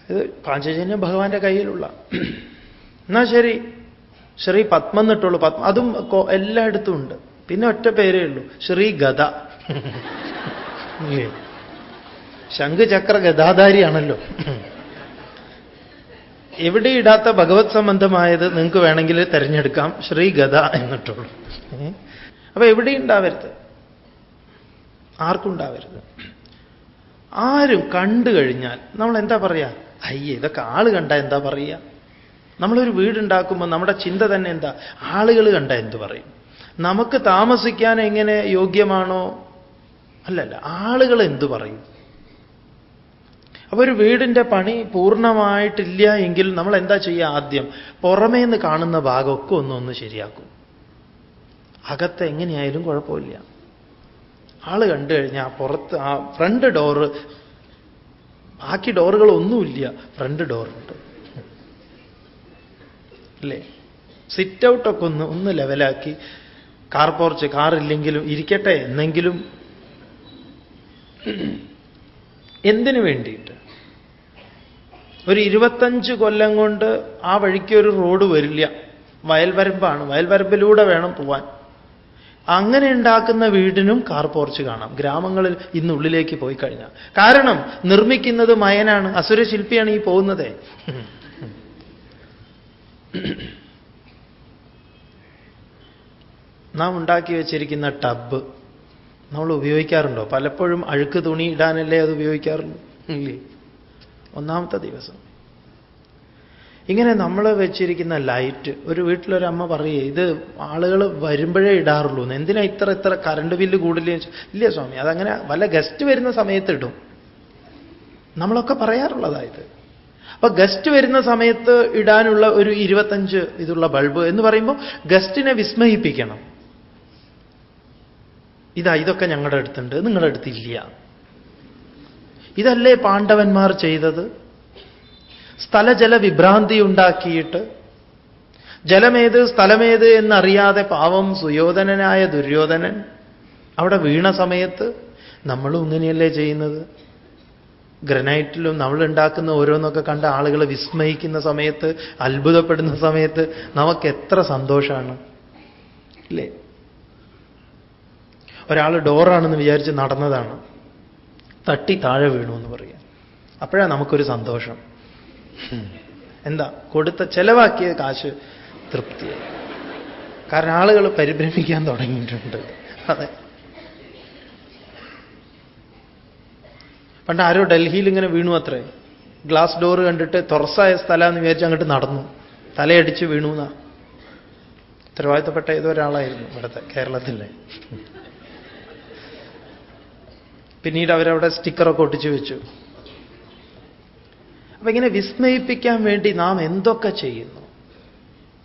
ഇത് പാഞ്ചജന്യം ഭഗവാന്റെ കയ്യിലുള്ള. എന്നാ ശരി, ശ്രീ പത്മം എന്നിട്ടുള്ളൂ. അതും എല്ലായിടത്തും ഉണ്ട്. പിന്നെ ഒറ്റ പേരേ ഉള്ളൂ, ശ്രീ ഗദ. ശംഖ് ചക്ര ഗദാധാരിയാണല്ലോ. എവിടെ ഇടാത്ത ഭഗവത് സംബന്ധമായത് നിങ്ങൾക്ക് വേണമെങ്കിൽ തിരഞ്ഞെടുക്കാം, ശ്രീ ഗദ എന്നിട്ടുള്ളൂ. അപ്പൊ എവിടെ ഉണ്ടാവരുത്, ആർക്കും ഉണ്ടാവരുത്. ആരും കണ്ടു കഴിഞ്ഞാൽ നമ്മൾ എന്താ പറയാ? അയ്യേ, ഇതൊക്കെ ആള് കണ്ട എന്താ പറയുക? നമ്മളൊരു വീടുണ്ടാക്കുമ്പോൾ നമ്മുടെ ചിന്ത തന്നെ എന്താ? ആളുകൾ കണ്ട എന്ത് പറയും? നമുക്ക് താമസിക്കാൻ എങ്ങനെ യോഗ്യമാണോ? അല്ലല്ല, ആളുകൾ എന്തു പറയും? അപ്പൊ ഒരു വീടിന്റെ പണി പൂർണ്ണമായിട്ടില്ല എങ്കിൽ നമ്മൾ എന്താ ചെയ്യുക? ആദ്യം പുറമേന്ന് കാണുന്ന ഭാഗമൊക്കെ ഒന്ന് ശരിയാക്കും. അകത്ത് എങ്ങനെയായാലും കുഴപ്പമില്ല. ആള് കണ്ടു കഴിഞ്ഞാൽ പുറത്ത് ആ ഫ്രണ്ട് ഡോറ്, ബാക്കി ഡോറുകളൊന്നുമില്ല, ഫ്രണ്ട് ഡോറുണ്ട്, അല്ലേ? സിറ്റ് ഔട്ടൊക്കെ ഒന്ന് ലെവലാക്കി, കാർ പോർച്ച്, കാറില്ലെങ്കിലും ഇരിക്കട്ടെ എന്നെങ്കിലും. എന്തിനു വേണ്ടിയിട്ട്? ഒരു 25 കൊല്ലം കൊണ്ട് ആ വഴിക്ക് ഒരു റോഡ് വരില്ല, വയൽവരമ്പാണ്, വയൽവരമ്പിലൂടെ വേണം പോവാൻ. അങ്ങനെ ഉണ്ടാക്കുന്ന വീടിനും കാർ പോർച്ച് കാണാം ഗ്രാമങ്ങളിൽ ഇന്നുള്ളിലേക്ക് പോയി കഴിഞ്ഞാൽ. കാരണം നിർമ്മിക്കുന്നത് മയനാണ്, അസുരശില്പിയാണ് ഈ പോകുന്നത്. നാം ഉണ്ടാക്കി വെച്ചിരിക്കുന്ന ടബ് നമ്മൾ ഉപയോഗിക്കാറുണ്ടോ? പലപ്പോഴും അഴുക്ക് തുണി ഇടാനല്ലേ അത് ഉപയോഗിക്കാറുള്ളൂ, ഇല്ലേ? ഒന്നാമത്തെ ദിവസം ഇങ്ങനെ നമ്മൾ വെച്ചിരിക്കുന്ന ലൈറ്റ്, ഒരു വീട്ടിലൊരമ്മ പറയേ, ഇത് ആളുകൾ വരുമ്പോഴേ ഇടാറുള്ളൂ, എന്തിനാ ഇത്ര കറണ്ട് ബില്ല് കൂടില്ല? ഇല്ല സ്വാമി, അതങ്ങനെ വല്ല ഗസ്റ്റ് വരുന്ന സമയത്ത് ഇടും. നമ്മളൊക്കെ പറയാറുള്ളതായത്. അപ്പൊ ഗസ്റ്റ് വരുന്ന സമയത്ത് ഇടാനുള്ള ഒരു 25 ഇതുള്ള ബൾബ് എന്ന് പറയുമ്പോൾ ഗസ്റ്റിനെ വിസ്മയിപ്പിക്കണം. ഇതൊക്കെ ഞങ്ങളുടെ അടുത്തുണ്ട്, നിങ്ങളുടെ അടുത്തില്ല. ഇതല്ലേ പാണ്ഡവന്മാർ ചെയ്തത്? സ്ഥലജല വിഭ്രാന്തി ഉണ്ടാക്കിയിട്ട് ജലമേത് സ്ഥലമേത് എന്നറിയാതെ പാവം സുയോധനനായ ദുര്യോധനൻ അവിടെ വീണ സമയത്ത് നമ്മളും ഇങ്ങനെയല്ലേ ചെയ്യുന്നത്? ഗ്രനൈറ്റിലും നമ്മൾ ഉണ്ടാക്കുന്ന ഓരോന്നൊക്കെ കണ്ട ആളുകൾ വിസ്മയിക്കുന്ന സമയത്ത്, അത്ഭുതപ്പെടുന്ന സമയത്ത് നമുക്ക് എത്ര സന്തോഷമാണ് ഇല്ലേ? ഒരാൾ ഡോറാണെന്ന് വിചാരിച്ച് നടന്നതാണ്, തട്ടി താഴെ വീണു എന്ന് പറയാം. അപ്പോഴാണ് നമുക്കൊരു സന്തോഷം. എന്താ? ചെലവാക്കിയ കാശ് തൃപ്തിയായി. കാരണം ആളുകൾ പരിഭ്രമിക്കാൻ തുടങ്ങിയിട്ടുണ്ട്. അതെ, പണ്ട് ആരോ ഡൽഹിയിൽ ഇങ്ങനെ വീണു അത്രേ. ഗ്ലാസ് ഡോറ് കണ്ടിട്ട് തുറസായ സ്ഥലമെന്ന് വിചാരിച്ച് അങ്ങോട്ട് നടന്നു, തലയടിച്ച് വീണു എന്നാ. ഉത്തരവാദിത്തപ്പെട്ട ഏതോ ഒരാളായിരുന്നു ഇവിടുത്തെ കേരളത്തിലെ. പിന്നീട് അവരവിടെ സ്റ്റിക്കറൊക്കെ ഒട്ടിച്ചു വെച്ചു. അപ്പൊ ഇങ്ങനെ വിസ്മയിപ്പിക്കാൻ വേണ്ടി നാം എന്തൊക്കെ ചെയ്യുന്നു?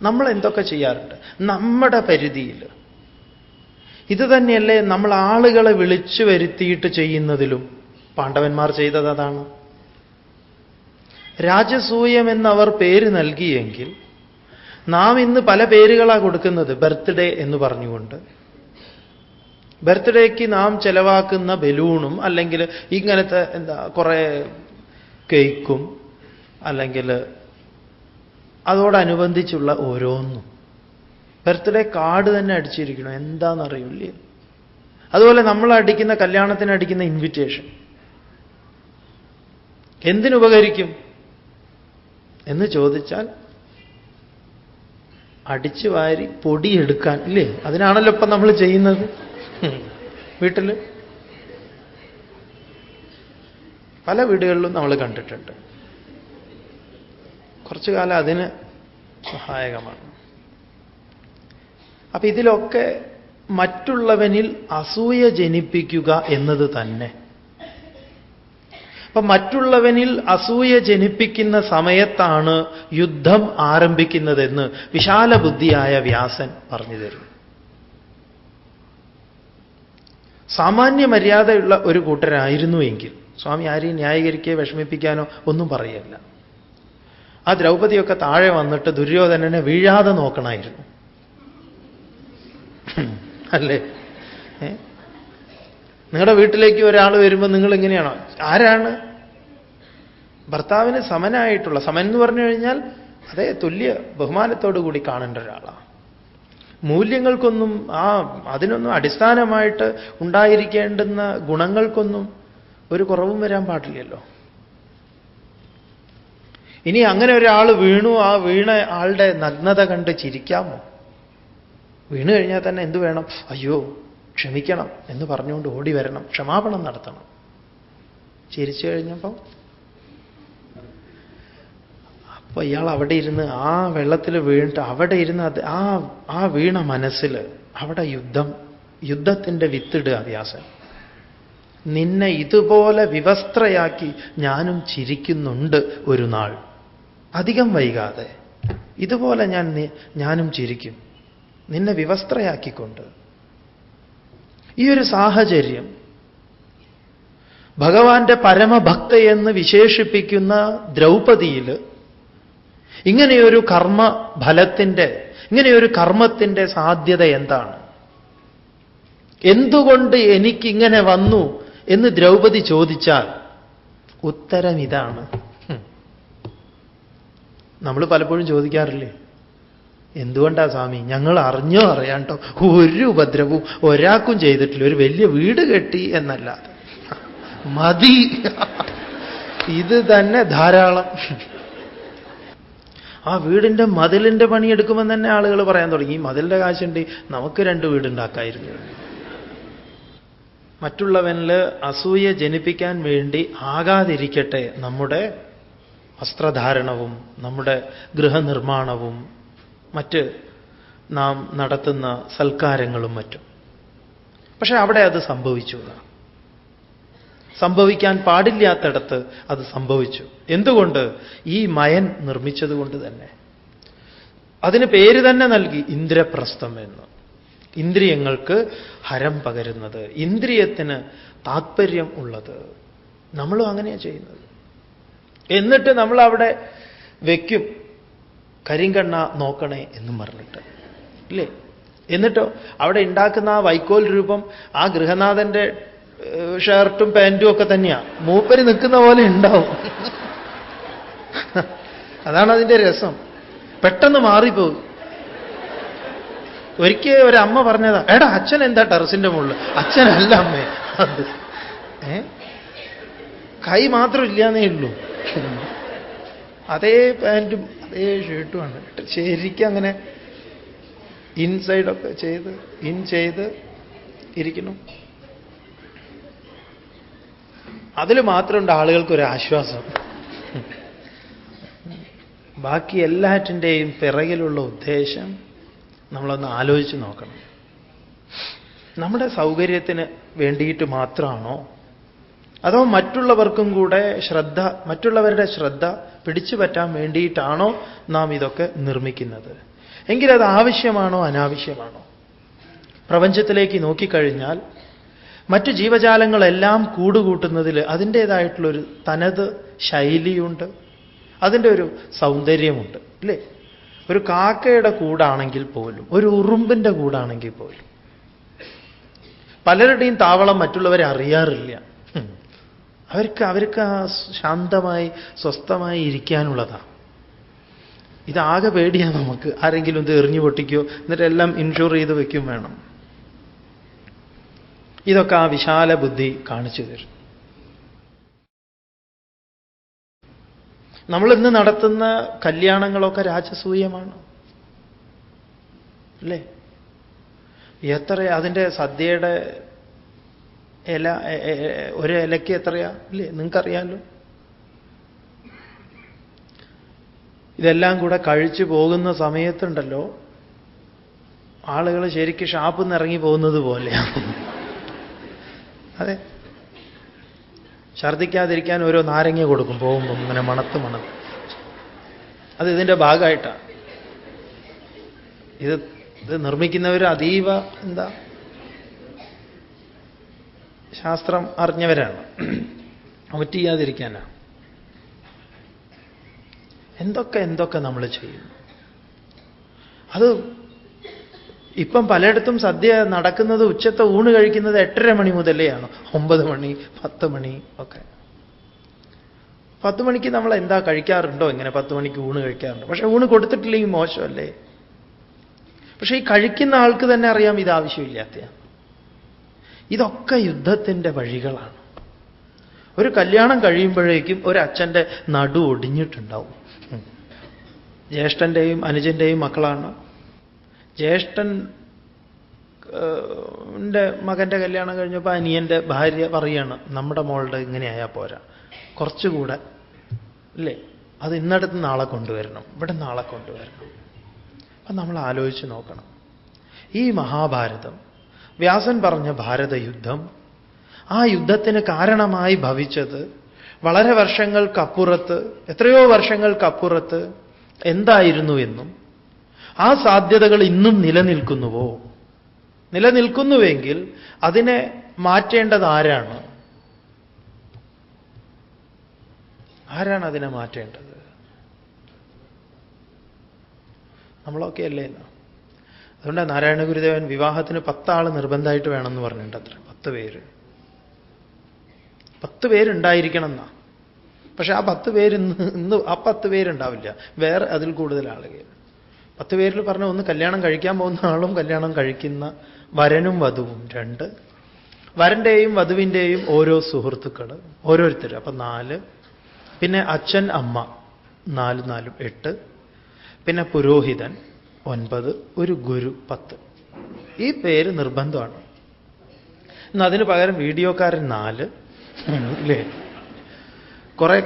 നമ്മൾ എന്തൊക്കെ ചെയ്യാറുണ്ട് നമ്മുടെ പരിധിയിൽ? ഇത് തന്നെയല്ലേ നമ്മൾ ആളുകളെ വിളിച്ചു വരുത്തിയിട്ട് ചെയ്യുന്നതിലും? പാണ്ഡവന്മാർ ചെയ്തത് അതാണ്. രാജസൂയം എന്നവർ പേര് നൽകിയെങ്കിൽ നാം ഇന്ന് പല പേരുകളാണ് കൊടുക്കുന്നത്. ബർത്ത്ഡേ എന്ന് പറഞ്ഞുകൊണ്ട് ബർത്ത്ഡേക്ക് നാം ചെലവാക്കുന്ന ബലൂണും അല്ലെങ്കിൽ ഇങ്ങനത്തെ കുറെ കേക്കും അല്ലെങ്കിൽ അതോടനുബന്ധിച്ചുള്ള ഓരോന്നും, ബർത്ത്ഡേ കാർഡ് തന്നെ അടിച്ചിരിക്കണം, എന്താണെന്നറിയില്ലേ? അതുപോലെ നമ്മൾ അടിക്കുന്ന കല്യാണത്തിന് അടിക്കുന്ന ഇൻവിറ്റേഷൻ എന്തിനുപകരിക്കും എന്ന് ചോദിച്ചാൽ അടിച്ചു വാരി പൊടിയെടുക്കാൻ ഇല്ലേ? അതിനാണല്ലോ ഇപ്പം നമ്മൾ ചെയ്യുന്നത് വീട്ടിൽ. പല വീടുകളിലും നമ്മൾ കണ്ടിട്ടുണ്ട്. കുറച്ചു കാലം അതിന് സഹായകമാണ്. അപ്പൊ ഇതിലൊക്കെ മറ്റുള്ളവനിൽ അസൂയ ജനിപ്പിക്കുക എന്നത് തന്നെ. അപ്പൊ മറ്റുള്ളവനിൽ അസൂയ ജനിപ്പിക്കുന്ന സമയത്താണ് യുദ്ധം ആരംഭിക്കുന്നതെന്ന് വിശാല ബുദ്ധിയായ വ്യാസൻ പറഞ്ഞു തരും. സാമാന്യ മര്യാദയുള്ള ഒരു കൂട്ടരായിരുന്നുവെങ്കിൽ സ്വാമി ആരെയും ന്യായീകരിക്കുകയോ വിഷമിപ്പിക്കാനോ ഒന്നും പറയല്ല. ആ ദ്രൗപദിയൊക്കെ താഴെ വന്നിട്ട് ദുര്യോധനനെ വീഴാതെ നോക്കണമായിരുന്നു, അല്ലേ? നിങ്ങളുടെ വീട്ടിലേക്ക് ഒരാൾ വരുമ്പോൾ നിങ്ങൾ എങ്ങനെയാണോ? ആരാണ്? ഭർത്താവിന് സമനായിട്ടുള്ള, സമൻ എന്ന് പറഞ്ഞു കഴിഞ്ഞാൽ അതേ തുല്യ ബഹുമാനത്തോടു കൂടി കാണേണ്ട ഒരാളാണ്. മൂല്യങ്ങൾക്കൊന്നും അതിനൊന്നും അടിസ്ഥാനമായിട്ട് ഉണ്ടായിരിക്കേണ്ടുന്ന ഗുണങ്ങൾക്കൊന്നും ഒരു കുറവും വരാൻ പാടില്ലല്ലോ. ഇനി അങ്ങനെ ഒരാൾ വീണു, ആ വീണ ആളുടെ നഗ്നത കണ്ട് ചിരിക്കാമോ? വീണു കഴിഞ്ഞാൽ തന്നെ എന്തു വേണം? അയ്യോ ക്ഷമിക്കണം എന്ന് പറഞ്ഞുകൊണ്ട് ഓടി വരണം, ക്ഷമാപണം നടത്തണം. ചിരിച്ചു കഴിഞ്ഞപ്പോൾ അപ്പൊ ഇയാൾ അവിടെ ഇരുന്ന് ആ വെള്ളത്തിൽ വീണിട്ട് അവിടെ ഇരുന്ന് ആ വീണ മനസ്സിൽ അവിടെ യുദ്ധത്തിന്റെ വിത്തിടുക വ്യാസൻ. നിന്നെ ഇതുപോലെ വിവസ്ത്രയാക്കി ഞാനും ചിരിക്കുന്നുണ്ട് ഒരു നാൾ, അധികം വൈകാതെ ഇതുപോലെ ഞാനും ചിരിക്കും, നിന്നെ വിവസ്ത്രയാക്കിക്കൊണ്ട്. ഈ ഒരു സാഹചര്യം ഭഗവാന്റെ പരമഭക്തയെന്ന് വിശേഷിപ്പിക്കുന്ന ദ്രൗപദിയിൽ ഇങ്ങനെയൊരു ഇങ്ങനെയൊരു കർമ്മത്തിന്റെ സാധ്യത എന്താണ്? എന്തുകൊണ്ട് എനിക്കിങ്ങനെ വന്നു എന്ന് ദ്രൗപദി ചോദിച്ചാൽ ഉത്തരം ഇതാണ്. നമ്മൾ പലപ്പോഴും ചോദിക്കാറില്ലേ, എന്തുകൊണ്ടാ സ്വാമി? ഞങ്ങൾ അറിഞ്ഞോ അറിയാണ്ടോ ഒരു ഉപദ്രവവും ഒരാൾക്കും ചെയ്തിട്ടില്ല, ഒരു വലിയ വീട് കെട്ടി എന്നല്ലാതെ മതി, ഇത് തന്നെ ധാരാളം. ആ വീടിന്റെ മതിലിന്റെ പണിയെടുക്കുമ്പോൾ തന്നെ ആളുകൾ പറയാൻ തുടങ്ങി, മതിലിന്റെ കാശുണ്ട്, നമുക്ക് 2 വീടുണ്ടാക്കായിരുന്നു. മറ്റുള്ളവനിൽ അസൂയ ജനിപ്പിക്കാൻ വേണ്ടി ആകാതിരിക്കട്ടെ നമ്മുടെ വസ്ത്രധാരണവും നമ്മുടെ ഗൃഹനിർമ്മാണവും മറ്റ് നാം നടത്തുന്ന സൽക്കാരങ്ങളും മറ്റും. പക്ഷെ അവിടെ അത് സംഭവിച്ചു. സംഭവിക്കാൻ പാടില്ലാത്തിടത്ത് അത് സംഭവിച്ചു. എന്തുകൊണ്ട്? ഈ മയൻ നിർമ്മിച്ചതുകൊണ്ട് തന്നെ. അതിന് പേര് തന്നെ നൽകി ഇന്ദ്രപ്രസ്ഥം എന്ന്. ഇന്ദ്രിയങ്ങൾക്ക് ഹരം പകരുന്നത്, ഇന്ദ്രിയത്തിന് താത്പര്യം ഉള്ളത്. നമ്മളും അങ്ങനെയാണ് ചെയ്യുന്നത്. എന്നിട്ട് നമ്മൾ അവിടെ വയ്ക്കും, കരിങ്കണ്ണ നോക്കണേ എന്നും പറഞ്ഞിട്ട്, ഇല്ലേ? എന്നിട്ടോ അവിടെ ഉണ്ടാക്കുന്ന ആ വൈക്കോൽ രൂപം ആ ഗൃഹനാഥന്റെ ഷർട്ടും പാൻറ്റും ഒക്കെ തന്നെയാ. മൂപ്പര് നിൽക്കുന്ന പോലെ ഉണ്ടാവും. അതാണ് അതിന്റെ രസം. പെട്ടെന്ന് മാറിപ്പോകും. ഒരിക്കൽ ഒരമ്മ പറഞ്ഞതാ, എടാ അച്ഛൻ എന്താ ടെറസിന്റെ മുകളിൽ? അച്ഛനല്ല അമ്മേ അത്. കൈ മാത്രം ഇല്ലാന്നേ ഉള്ളൂ. അതേ പാൻറ്റും അതേ ഷർട്ടുമാണ്. ശരിക്കും അങ്ങനെ ഇൻസൈഡൊക്കെ ചെയ്ത് ഇരിക്കണം. അതിൽ മാത്രമുണ്ട് ആളുകൾക്കൊരു ആശ്വാസം. ബാക്കി എല്ലാറ്റിൻ്റെയും പിറകിലുള്ള ഉദ്ദേശം നമ്മളൊന്ന് ആലോചിച്ച് നോക്കണം. നമ്മുടെ സൗകര്യത്തിന് വേണ്ടിയിട്ട് മാത്രമാണോ, അതോ മറ്റുള്ളവർക്കും കൂടെ മറ്റുള്ളവരുടെ ശ്രദ്ധ പിടിച്ചു പറ്റാൻ വേണ്ടിയിട്ടാണോ നാം ഇതൊക്കെ നിർമ്മിക്കുന്നത്? എങ്കിലത് ആവശ്യമാണോ അനാവശ്യമാണോ? പ്രപഞ്ചത്തിലേക്ക് നോക്കിക്കഴിഞ്ഞാൽ മറ്റു ജീവജാലങ്ങളെല്ലാം കൂടുകൂട്ടുന്നതിൽ അതിൻ്റേതായിട്ടുള്ളൊരു തനത് ശൈലിയുണ്ട്, അതിൻ്റെ ഒരു സൗന്ദര്യമുണ്ട്, അല്ലേ? ഒരു കാക്കയുടെ കൂടാണെങ്കിൽ പോലും, ഒരു ഉറുമ്പിൻ്റെ കൂടാണെങ്കിൽ പോലും പലരുടെയും താവളം മറ്റുള്ളവരെ അറിയാറില്ല. അവർക്ക് ശാന്തമായി സ്വസ്ഥമായി ഇരിക്കാനുള്ളതാണ്. ഇതാകെ പേടിയാണ് നമുക്ക്. ആരെങ്കിലും ഇത് എറിഞ്ഞു പൊട്ടിക്കോ, എന്നിട്ട് എല്ലാം ഇൻഷുർ ചെയ്ത് വെക്കും വേണം. ഇതൊക്കെ ആ വിശാല ബുദ്ധി കാണിച്ചു തരും. നമ്മൾ ഇന്ന് നടത്തുന്ന കല്യാണങ്ങളൊക്കെ രാജസൂയമാണ്, അല്ലേ? എത്ര അതിൻ്റെ സദ്യയുടെ ഇല, ഒരു ഇലയ്ക്ക് എത്രയാ, അല്ലേ? നിങ്ങൾക്കറിയാമല്ലോ. ഇതെല്ലാം കൂടെ കഴിച്ചു പോകുന്ന സമയത്തുണ്ടല്ലോ, ആളുകൾ ശരിക്കും ഷാപ്പിൽ നിന്ന് ഇറങ്ങി പോകുന്നത് പോലെയാണ്. അതെ, ഛർദ്ദിക്കാതിരിക്കാൻ ഓരോ നാരങ്ങ കൊടുക്കും പോകുമ്പം, ഇങ്ങനെ മണത്ത്. അത് ഇതിൻ്റെ ഭാഗമായിട്ടാണ്. ഇത് നിർമ്മിക്കുന്നവർ അതീവ ശാസ്ത്രം അറിഞ്ഞവരാണ്. ഒറ്റ ചെയ്യാതിരിക്കാനാണ്. എന്തൊക്കെ നമ്മൾ ചെയ്യുന്നു. അത് ഇപ്പം പലയിടത്തും സദ്യ നടക്കുന്നത്, ഉച്ചത്തെ ഊണ് കഴിക്കുന്നത് 8:30 മണി മുതലെയാണ്. 9 മണി 10 മണി ഒക്കെ. 10 മണിക്ക് നമ്മൾ എന്താ കഴിക്കാറുണ്ടോ? ഇങ്ങനെ 10 മണിക്ക് ഊണ് കഴിക്കാറുണ്ട്. പക്ഷെ ഊണ് കൊടുത്തിട്ടില്ലെങ്കിൽ മോശമല്ലേ? പക്ഷെ ഈ കഴിക്കുന്ന ആൾക്ക് തന്നെ അറിയാം ഇത് ആവശ്യമില്ലാത്തതാണ്. ഇതൊക്കെ യുദ്ധത്തിൻ്റെ വഴികളാണ്. ഒരു കല്യാണം കഴിയുമ്പോഴേക്കും ഒരു അച്ഛൻ്റെ നടു ഒടിഞ്ഞിട്ടുണ്ടാവും. ജ്യേഷ്ഠൻ്റെയും അനുജൻ്റെയും മക്കളാണ്. ജ്യേഷ്ഠൻ്റെ മകൻ്റെ കല്യാണം കഴിഞ്ഞപ്പോൾ അനിയൻ്റെ ഭാര്യ പറയാണ്, നമ്മുടെ മോളുടെ ഇങ്ങനെയായാൽ പോരാ, കുറച്ചുകൂടെ, അല്ലേ? അത് ഇന്നടത്ത് നാളെ കൊണ്ടുവരണം, ഇവിടെ നാളെ കൊണ്ടുവരണം. അപ്പം നമ്മൾ ആലോചിച്ച് നോക്കണം. ഈ മഹാഭാരതം, വ്യാസൻ പറഞ്ഞ ഭാരതയുദ്ധം, ആ യുദ്ധത്തിന് കാരണമായി ഭവിച്ചത് വളരെ വർഷങ്ങൾക്കപ്പുറത്ത്, എത്രയോ വർഷങ്ങൾക്കപ്പുറത്ത് എന്തായിരുന്നു എന്നും ആ സാധ്യതകൾ ഇന്നും നിലനിൽക്കുന്നുവോ? നിലനിൽക്കുന്നുവെങ്കിൽ അതിനെ മാറ്റേണ്ടത് ആരാണ്? ആരാണ് അതിനെ മാറ്റേണ്ടത്? നമ്മളൊക്കെ അല്ലേ? അതുകൊണ്ട് നാരായണ ഗുരുദേവൻ വിവാഹത്തിന് 10 ആൾ നിർബന്ധമായിട്ട് വേണമെന്ന് പറഞ്ഞിട്ടുണ്ട്. അത്ര 10 പേര്, 10 പേരുണ്ടായിരിക്കണം എന്നാ. പക്ഷെ ആ 10 പേര് ഇന്ന് ആ 10 പേരുണ്ടാവില്ല, വേറെ അതിൽ കൂടുതൽ ആളുകൾ. 10 പേരിൽ പറഞ്ഞ ഒന്ന് കല്യാണം കഴിക്കാൻ പോകുന്ന ആളും കല്യാണം കഴിക്കുന്ന വരനും വധുവും 2, വരൻ്റെയും വധുവിൻ്റെയും ഓരോ സുഹൃത്തുക്കൾ ഓരോരുത്തർ, അപ്പം 4, പിന്നെ അച്ഛൻ അമ്മ 4 4 8, പിന്നെ പുരോഹിതൻ 9, ഒരു ഗുരു 10. ഈ പേര് നിർബന്ധമാണ്. ഇന്ന് അതിന് പകരം വീഡിയോക്കാരൻ 4, അല്ലേ? കുറെ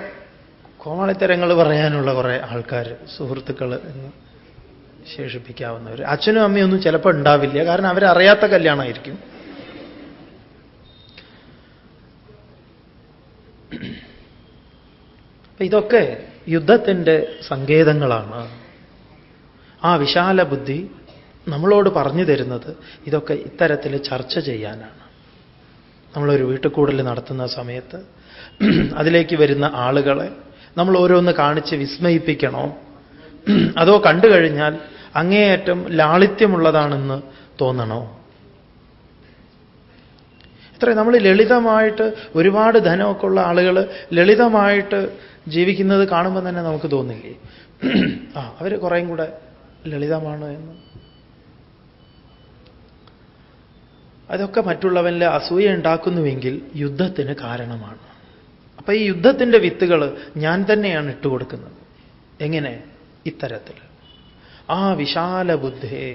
കോമാളിത്തരങ്ങൾ പറയാനുള്ള കുറെ ആൾക്കാർ, സുഹൃത്തുക്കൾ എന്ന് ശേഷിപ്പിക്കാവുന്നവർ. അച്ഛനും അമ്മയൊന്നും ചിലപ്പോൾ ഉണ്ടാവില്ല, കാരണം അവരറിയാത്ത കല്യാണമായിരിക്കും. ഇതൊക്കെ യുദ്ധത്തിൻ്റെ സങ്കേതങ്ങളാണ്. ആ വിശാല ബുദ്ധി നമ്മളോട് പറഞ്ഞു തരുന്നത് ഇതൊക്കെ ഇത്തരത്തിൽ ചർച്ച ചെയ്യാനാണ്. നമ്മളൊരു വീട്ടുകൂടൽ നടത്തുന്ന സമയത്ത് അതിലേക്ക് വരുന്ന ആളുകളെ നമ്മൾ ഓരോന്ന് കാണിച്ച് വിസ്മയിപ്പിക്കണോ, അതോ കണ്ടു കഴിഞ്ഞാൽ അങ്ങേയറ്റം ലാളിത്യമുള്ളതാണെന്ന് തോന്നണോ? ഇത്രയും നമ്മൾ ലളിതമായിട്ട് ഒരുപാട് ധനമൊക്കെ ഉള്ള ആളുകൾ ലളിതമായിട്ട് ജീവിക്കുന്നത് കാണുമ്പോൾ തന്നെ നമുക്ക് തോന്നില്ലേ അവർ കുറേയും കൂടെ ലളിതമാണ് എന്ന്. അതൊക്കെ മറ്റുള്ളവനിൽ അസൂയ ഉണ്ടാക്കുന്നുവെങ്കിൽ യുദ്ധത്തിന് കാരണമാണ്. അപ്പൊ ഈ യുദ്ധത്തിൻ്റെ വിത്തുകൾ ഞാൻ തന്നെയാണ് ഇട്ടുകൊടുക്കുന്നത്. എങ്ങനെ? ഇത്തരത്തിൽ. ആ വിശാല ബുദ്ധേ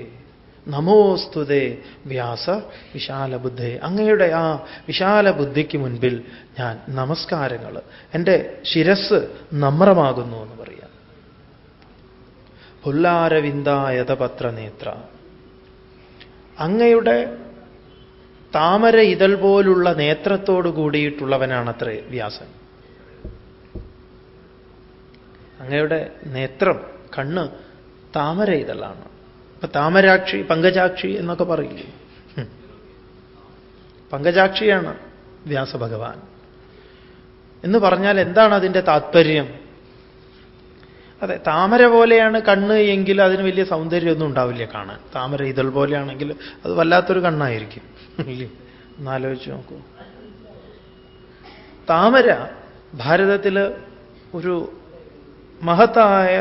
നമോസ്തുതേ വ്യാസ വിശാല ബുദ്ധേ, അങ്ങയുടെ ആ വിശാല ബുദ്ധിക്ക് മുൻപിൽ ഞാൻ നമസ്കാരങ്ങൾ, എൻ്റെ ശിരസ് നമ്രമാകുന്നു എന്ന് പറയാം. പുല്ലാരവിന്ദായത പത്രനേത്ര, അങ്ങയുടെ താമര ഇതൾ പോലുള്ള നേത്രത്തോടു കൂടിയിട്ടുള്ളവനാണത്രേ വ്യാസൻ. അങ്ങയുടെ നേത്രം, കണ്ണ് താമര ഇതളാണ്. അപ്പൊ താമരാക്ഷി, പങ്കജാക്ഷി എന്നൊക്കെ പറയില്ലേ, പങ്കജാക്ഷിയാണ് വ്യാസഭഗവാൻ എന്ന് പറഞ്ഞാൽ എന്താണ് അതിൻ്റെ താത്പര്യം? അതെ, താമര പോലെയാണ് കണ്ണ് എങ്കിൽ അതിന് വലിയ സൗന്ദര്യമൊന്നും ഉണ്ടാവില്ല കാണാൻ. താമര ഇതൾ പോലെയാണെങ്കിൽ അത് വല്ലാത്തൊരു കണ്ണായിരിക്കും ഇല്ലേ? ഒന്നാലോചിച്ച് നോക്കൂ. താമര ഭാരതത്തിൽ ഒരു മഹത്തായ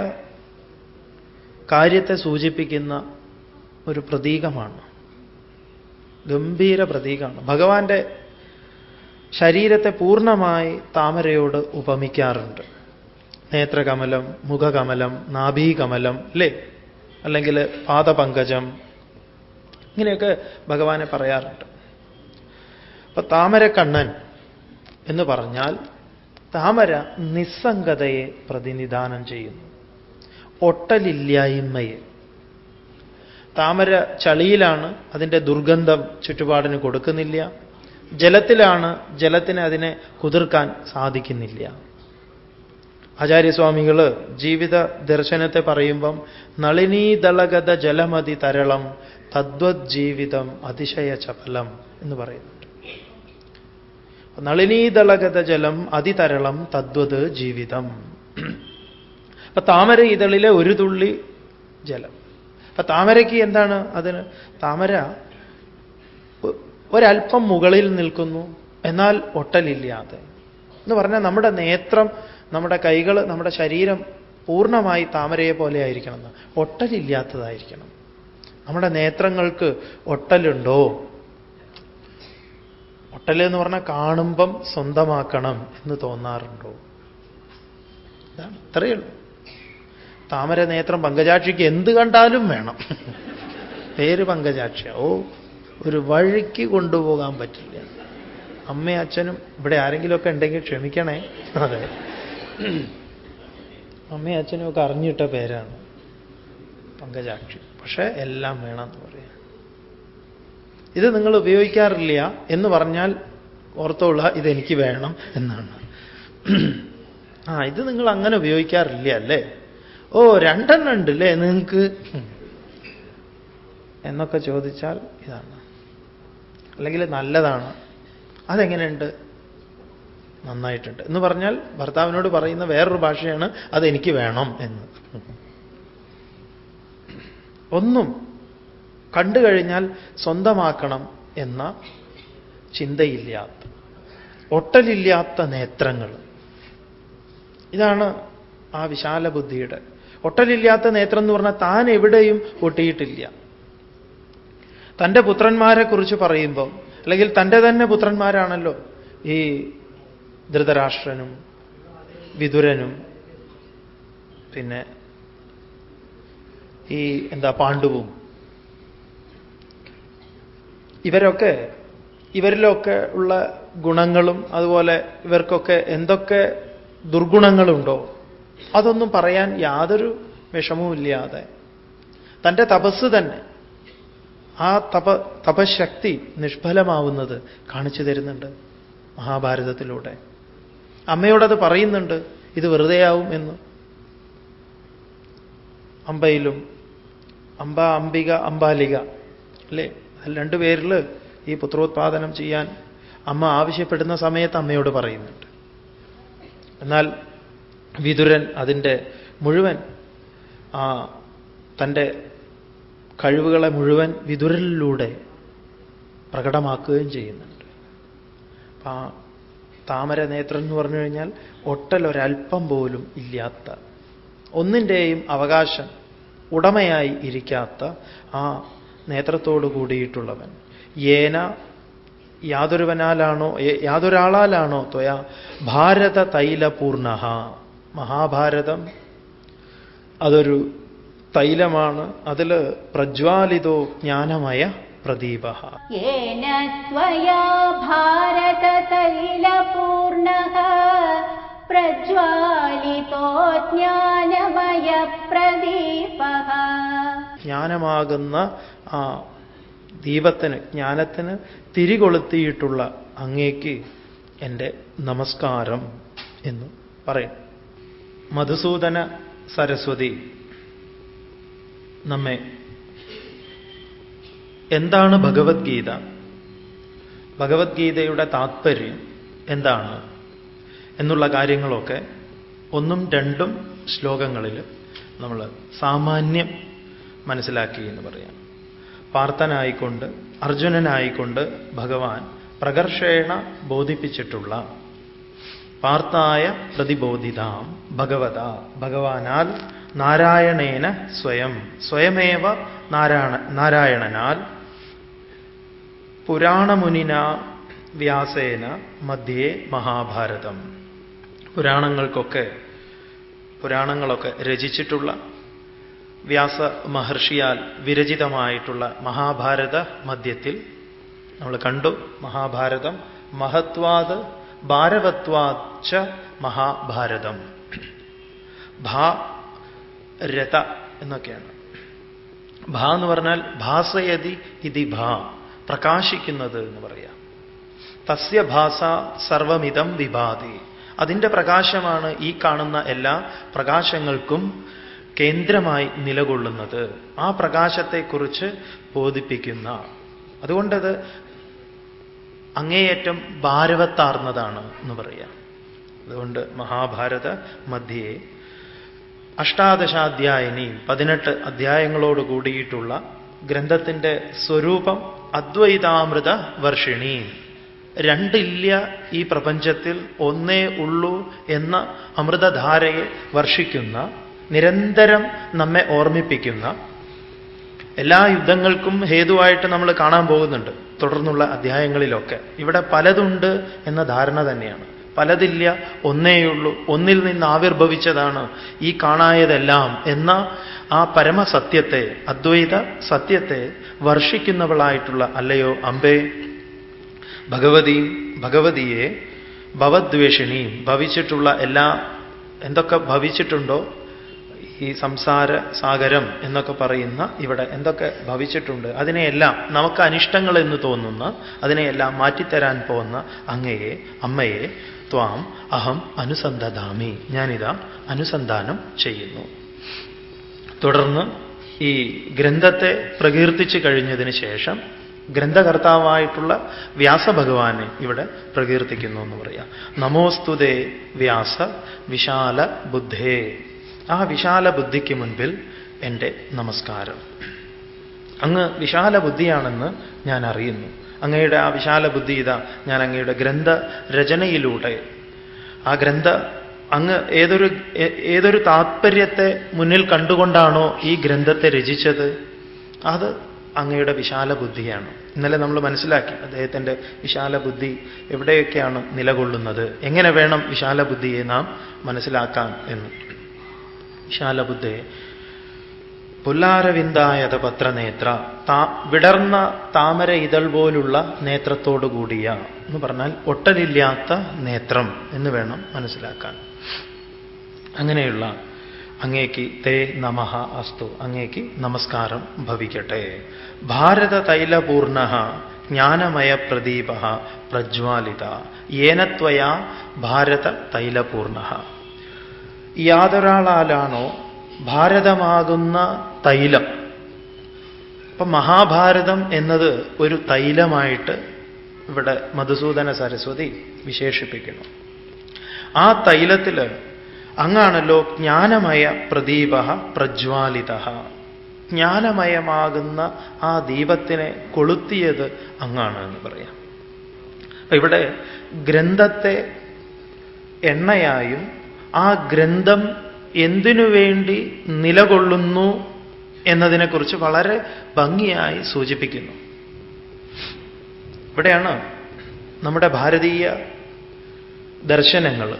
കാര്യത്തെ സൂചിപ്പിക്കുന്ന ഒരു പ്രതീകമാണ്, ഗംഭീര പ്രതീകമാണ്. ഭഗവാന്റെ ശരീരത്തെ പൂർണ്ണമായി താമരയോട് ഉപമിക്കാറുണ്ട്. നേത്രകമലം, മുഖകമലം, നാഭീകമലം അല്ലേ, അല്ലെങ്കിൽ പാദപങ്കജം, ഇങ്ങനെയൊക്കെ ഭഗവാനെ പറയാറുണ്ട്. അപ്പൊ താമരക്കണ്ണൻ എന്ന് പറഞ്ഞാൽ താമര നിസ്സംഗതയെ പ്രതിനിധാനം ചെയ്യുന്നു, ഒട്ടലില്ലായ്മയെ. താമര ചളിയിലാണ്, അതിൻ്റെ ദുർഗന്ധം ചുറ്റുപാടിന് കൊടുക്കുന്നില്ല. ജലത്തിലാണ്, ജലത്തിന് അതിനെ കുതിർക്കാൻ സാധിക്കുന്നില്ല. ആചാര്യസ്വാമികൾ ജീവിത ദർശനത്തെ പറയുമ്പം നളിനീദളഗത ജലമതി തരളം തദ്വത് ജീവിതം അതിശയ ചപലം എന്ന് പറയുന്നുണ്ട്. നളിനീദളഗത ജലം അതിതരളം തദ്വത് ജീവിതം. അപ്പൊ താമര ഇതളിലെ ഒരു തുള്ളി ജലം. അപ്പൊ താമരയ്ക്ക് എന്താണ്? അതിന് താമര ഒരല്പം മുകളിൽ നിൽക്കുന്നു, എന്നാൽ ഒട്ടലില്ലാതെ. എന്ന് പറഞ്ഞാൽ നമ്മുടെ നേത്രം, നമ്മുടെ കൈകൾ, നമ്മുടെ ശരീരം പൂർണ്ണമായി താമരയെ പോലെ ആയിരിക്കണം, ഒട്ടലില്ലാത്തതായിരിക്കണം. നമ്മുടെ നേത്രങ്ങൾക്ക് ഒട്ടലുണ്ടോ? ഒട്ടലെന്ന് പറഞ്ഞാൽ കാണുമ്പം സ്വന്തമാക്കണം എന്ന് തോന്നാറുണ്ടോ? ഇതാണ്, ഇത്രയേ ഉള്ളൂ. താമര നേത്രം പങ്കജാക്ഷിക്ക് എന്ത് കണ്ടാലും വേണം. പേര് പങ്കജാക്ഷി, ഒരു വഴിക്ക് കൊണ്ടുപോകാൻ പറ്റില്ല. അമ്മയും അച്ഛനും ഇവിടെ ആരെങ്കിലുമൊക്കെ ഉണ്ടെങ്കിൽ ക്ഷമിക്കണേ. അതെ, അമ്മയും അച്ഛനും ഒക്കെ അറിഞ്ഞിട്ട പേരാണ് പങ്കജാക്ഷി. പക്ഷെ എല്ലാം വേണമെന്ന് പറയാം. ഇത് നിങ്ങൾ ഉപയോഗിക്കാറില്ല എന്ന് പറഞ്ഞാൽ ഓർത്തോള, ഇതെനിക്ക് വേണം എന്നാണ്. ഇത് നിങ്ങൾ അങ്ങനെ ഉപയോഗിക്കാറില്ല അല്ലേ? രണ്ടെണ്ണം ഉണ്ട് അല്ലേ നിങ്ങൾക്ക് എന്നൊക്കെ ചോദിച്ചാൽ ഇതാണ്. അല്ലെങ്കിൽ നല്ലതാണ്, അതെങ്ങനെയുണ്ട്? നന്നായിട്ടുണ്ട് എന്ന് പറഞ്ഞാൽ ഭർത്താവിനോട് പറയുന്ന വേറൊരു ഭാഷയാണ് അതെനിക്ക് വേണം എന്ന്. ഒന്നും കണ്ടു കഴിഞ്ഞാൽ സ്വന്തമാക്കണം എന്ന ചിന്തയില്ലാത്ത, ഒട്ടലില്ലാത്ത നേത്രങ്ങൾ. ഇതാണ് ആ വിശാല ബുദ്ധിയുടെ. ഒട്ടലില്ലാത്ത നേത്രം എന്ന് പറഞ്ഞാൽ താൻ എവിടെയും ഒട്ടിയിട്ടില്ല. തൻ്റെ പുത്രന്മാരെ കുറിച്ച് പറയുമ്പം, അല്ലെങ്കിൽ തൻ്റെ തന്നെ പുത്രന്മാരാണല്ലോ ഈ ധൃതരാഷ്ട്രനും വിതുരനും പിന്നെ ഈ പാണ്ഡുവും. ഇവരിലൊക്കെ ഉള്ള ഗുണങ്ങളും അതുപോലെ ഇവർക്കൊക്കെ എന്തൊക്കെ ദുർഗുണങ്ങളുണ്ടോ അതൊന്നും പറയാൻ യാതൊരു വിഷമവുമില്ലാതെ തൻ്റെ തപസ് തന്നെ, ആ തപശക്തി നിഷ്ഫലമാവുന്നത് കാണിച്ചു തരുന്നുണ്ട് മഹാഭാരതത്തിലൂടെ. അമ്മയോടത് പറയുന്നുണ്ട്, ഇത് വെറുതെയാവും എന്ന്. അമ്പയിലും അംബ, അംബിക, അംബാലിക അല്ലേ, അതിൽ രണ്ടുപേരിൽ ഈ പുത്രോത്പാദനം ചെയ്യാൻ അമ്മ ആവശ്യപ്പെടുന്ന സമയത്ത് അമ്മയോട് പറയുന്നുണ്ട്. എന്നാൽ വിതുരൻ അതിൻ്റെ മുഴുവൻ തൻ്റെ കഴിവുകളെ മുഴുവൻ വിതുരലിലൂടെ പ്രകടമാക്കുകയും ചെയ്യുന്നുണ്ട്. ആ താമര നേത്രം എന്ന് പറഞ്ഞു കഴിഞ്ഞാൽ ഒട്ടലൊരൽപ്പം പോലും ഇല്ലാത്ത, ഒന്നിൻ്റെയും അവകാശം ഉടമയായി ഇരിക്കാത്ത ആ നേത്രത്തോടു കൂടിയിട്ടുള്ളവൻ. യേന യാതൊരാളാലാണോ ത്വയാ ഭാരത തൈലപൂർണ. മഹാഭാരതം അതൊരു തൈലമാണ്, അതിൽ പ്രജ്വാലിതോ ജ്ഞാനമയ പ്രദീപ. യേന ത്വയാ ഭാരത തൈലപൂർണഃ പ്രജ്വാലിതോ ജ്ഞാനമയ പ്രദീപഃ. ജ്ഞാനമാകുന്ന ആ ദീപത്തിന്, ജ്ഞാനത്തിന് തിരികൊളുത്തിയിട്ടുള്ള അങ്ങേക്ക് എൻ്റെ നമസ്കാരം എന്ന് പറയും. മധുസൂദന സരസ്വതി നമ്മെ എന്താണ് ഭഗവത്ഗീത, ഭഗവത്ഗീതയുടെ താത്പര്യം എന്താണ് എന്നുള്ള കാര്യങ്ങളൊക്കെ ഒന്നും രണ്ടും ശ്ലോകങ്ങളിൽ നമ്മൾ സാമാന്യം മനസ്സിലാക്കി എന്ന് പറയാം. പാർത്ഥനായിക്കൊണ്ട്, അർജുനനായിക്കൊണ്ട് ഭഗവാൻ പ്രകർഷേണ ബോധിപ്പിച്ചിട്ടുള്ള പാർത്ഥായ പ്രതിബോധിതാം ഭഗവത, ഭഗവാനാൽ നാരായണേന സ്വയം, സ്വയമേവ നാരായണനാൽ പുരാണമുനിന വ്യാസേന മധ്യേ മഹാഭാരതം. പുരാണങ്ങളൊക്കെ രചിച്ചിട്ടുള്ള വ്യാസ മഹർഷിയാൽ വിരചിതമായിട്ടുള്ള മഹാഭാരത മധ്യത്തിൽ നമ്മൾ കണ്ടു. മഹാഭാരതം മഹത്വാത് ഭാരവത്വാച്ച മഹാഭാരതം. രത എന്നൊക്കെയാണ്. ഭ എന്ന് പറഞ്ഞാൽ ഭാസയതി ഇതി ഭ, പ്രകാശിക്കുന്നത് എന്ന് പറയാം. തസ്യ ഭാസ സർവമിതം വിഭാതി, അതിൻ്റെ പ്രകാശമാണ് ഈ കാണുന്ന എല്ലാ പ്രകാശങ്ങൾക്കും കേന്ദ്രമായി നിലകൊള്ളുന്നത്. ആ പ്രകാശത്തെക്കുറിച്ച് ബോധിപ്പിക്കുന്ന, അതുകൊണ്ടത് അങ്ങേയറ്റം ഭാരവത്താർന്നതാണ് എന്ന് പറയാം. അതുകൊണ്ട് മഹാഭാരത മധ്യേ അഷ്ടാദശാധ്യായിനി, 18 അധ്യായങ്ങളോട് കൂടിയിട്ടുള്ള ഗ്രന്ഥത്തിൻ്റെ സ്വരൂപം അദ്വൈതാമൃത വർഷിണി. രണ്ടില്ല ഈ പ്രപഞ്ചത്തിൽ, ഒന്നേ ഉള്ളൂ എന്ന അമൃതധാരയെ വർഷിക്കുന്ന, നിരന്തരം നമ്മെ ഓർമ്മിപ്പിക്കുന്ന, എല്ലാ യുദ്ധങ്ങൾക്കും ഹേതുവായിട്ട് നമ്മൾ കാണാൻ പോകുന്നുണ്ട് തുടർന്നുള്ള അധ്യായങ്ങളിലൊക്കെ. ഇവിടെ പലതുണ്ട് എന്ന ധാരണ തന്നെയാണ്. പലതില്ല, ഒന്നേയുള്ളൂ, ഒന്നിൽ നിന്ന് ആവിർഭവിച്ചതാണ് ഈ കാണായതെല്ലാം എന്ന ആ പരമസത്യത്തെ, അദ്വൈത സത്യത്തെ വർഷിക്കുന്നവളായിട്ടുള്ള അല്ലയോ അംബേ ഭഗവതിയെ ഭവദ്വേഷിണിയും, ഭവിച്ചിട്ടുള്ള എന്തൊക്കെ ഭവിച്ചിട്ടുണ്ടോ ഈ സംസാര സാഗരം എന്നൊക്കെ പറയുന്ന ഇവിടെ എന്തൊക്കെ ഭവിച്ചിട്ടുണ്ട് അതിനെയെല്ലാം, നമുക്ക് അനിഷ്ടങ്ങൾ എന്ന് തോന്നുന്ന അതിനെയെല്ലാം മാറ്റിത്തരാൻ പോകുന്ന അമ്മയെ ത്വാം അഹം അനുസന്ധാമി, ഞാനിതാ അനുസന്ധാനം ചെയ്യുന്നു. തുടർന്ന് ഈ ഗ്രന്ഥത്തെ പ്രകീർത്തിച്ചു കഴിഞ്ഞതിന് ശേഷം ഗ്രന്ഥകർത്താവായിട്ടുള്ള വ്യാസഭഗവാനെ ഇവിടെ പ്രകീർത്തിക്കുന്നു എന്ന് പറയാം. നമോസ്തുതേ വ്യാസ വിശാല ബുദ്ധേ, ആ വിശാല ബുദ്ധിക്ക് മുൻപിൽ എൻ്റെ നമസ്കാരം. അങ്ങ് വിശാല ബുദ്ധിയാണെന്ന് ഞാൻ അറിയുന്നു. അങ്ങയുടെ ആ വിശാല ബുദ്ധി ഇതാ ഞാൻ അങ്ങയുടെ ഗ്രന്ഥരചനയിലൂടെ, ആ അങ്ങ് ഏതൊരു താത്പര്യത്തെ മുന്നിൽ കണ്ടുകൊണ്ടാണോ ഈ ഗ്രന്ഥത്തെ രചിച്ചത്, അത് അങ്ങയുടെ വിശാല ബുദ്ധിയാണ്. ഇന്നലെ നമ്മൾ മനസ്സിലാക്കി അദ്ദേഹത്തിൻ്റെ വിശാല ബുദ്ധി എവിടെയൊക്കെയാണ് നിലകൊള്ളുന്നത്, എങ്ങനെ വേണം വിശാല ബുദ്ധിയെ നാം മനസ്സിലാക്കാൻ എന്ന്. വിശാല ബുദ്ധേ പുല്ലാരവിന്ദായത പത്രനേത്ര, വിടർന്ന താമര ഇതൾ പോലുള്ള നേത്രത്തോടുകൂടിയ എന്ന് പറഞ്ഞാൽ ഒട്ടലില്ലാത്ത നേത്രം എന്ന് വേണം മനസ്സിലാക്കാൻ. അങ്ങനെയുള്ള അങ്ങേക്ക് തേ നമഃ അസ്തു, അങ്ങേക്ക് നമസ്കാരം ഭവിക്കട്ടെ. ഭാരത തൈലപൂർണ ജ്ഞാനമയ പ്രദീപ പ്രജ്വാലിത യേന ത്വയാ ഭാരത തൈലപൂർണ. യാതൊരാളാലാണോ ഭാരതമാകുന്ന തൈലം, അപ്പൊ മഹാഭാരതം എന്നത് ഒരു തൈലമായിട്ട് ഇവിടെ മധുസൂദന സരസ്വതി വിശേഷിപ്പിക്കുന്നു. ആ തൈലത്തിൽ അങ്ങാണല്ലോ ജ്ഞാനമയ പ്രദീപ പ്രജ്വാലിത. ജ്ഞാനമയമാകുന്ന ആ ദീപത്തിനെ കൊളുത്തിയത് അങ്ങാണ് എന്ന് പറയാം. ഇവിടെ ഗ്രന്ഥത്തെ എണ്ണയായും ആ ഗ്രന്ഥം എന്തിനു വേണ്ടി നിലകൊള്ളുന്നു എന്നതിനെക്കുറിച്ച് വളരെ ഭംഗിയായി സൂചിപ്പിക്കുന്നു. ഇവിടെയാണ് നമ്മുടെ ഭാരതീയ ദർശനങ്ങൾ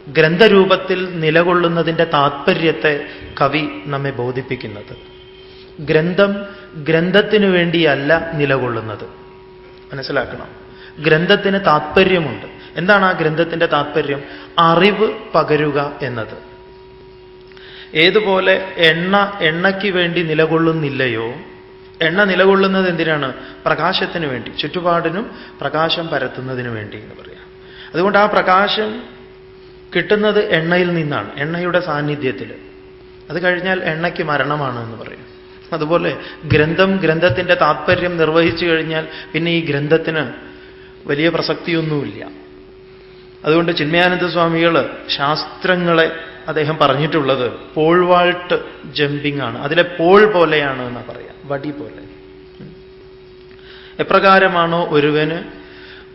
ഗ്രന്ഥരൂപത്തിൽ നിലകൊള്ളുന്നതിൻ്റെ താത്പര്യത്തെ കവി നമ്മെ ബോധിപ്പിക്കുന്നത്. ഗ്രന്ഥം ഗ്രന്ഥത്തിനു വേണ്ടിയല്ല നിലകൊള്ളുന്നത്, മനസ്സിലാക്കണം. ഗ്രന്ഥത്തിന് താത്പര്യമുണ്ട്. എന്താണ് ആ ഗ്രന്ഥത്തിൻ്റെ താത്പര്യം? അറിവ് പകരുക എന്നത്. ഏതുപോലെ എണ്ണയ്ക്ക് വേണ്ടി നിലകൊള്ളുന്നില്ലയോ, എണ്ണ നിലകൊള്ളുന്നത് എന്തിനാണ്? പ്രകാശത്തിന് വേണ്ടി, ചുറ്റുപാടിനും പ്രകാശം പരത്തുന്നതിന് വേണ്ടി എന്ന് പറയാം. അതുകൊണ്ട് ആ പ്രകാശം കിട്ടുന്നത് എണ്ണയിൽ നിന്നാണ്, എണ്ണയുടെ സാന്നിധ്യത്തിൽ. അത് കഴിഞ്ഞാൽ എണ്ണയ്ക്ക് മരണമാണ് എന്ന് പറയും. അതുപോലെ ഗ്രന്ഥത്തിൻ്റെ താത്പര്യം നിർവഹിച്ചു കഴിഞ്ഞാൽ പിന്നെ ഈ ഗ്രന്ഥത്തിന് വലിയ പ്രസക്തിയൊന്നുമില്ല. അതുകൊണ്ട് ചിന്മയാനന്ദ സ്വാമികൾ ശാസ്ത്രങ്ങളെ അദ്ദേഹം പറഞ്ഞിട്ടുള്ളത് പോൾവാൾട്ട് ജമ്പിംഗ് ആണ്. അതിലെ പോൾ പോലെയാണ് എന്ന് പറയാം, വടി പോലെ. എപ്രകാരമാണോ ഒരുവന്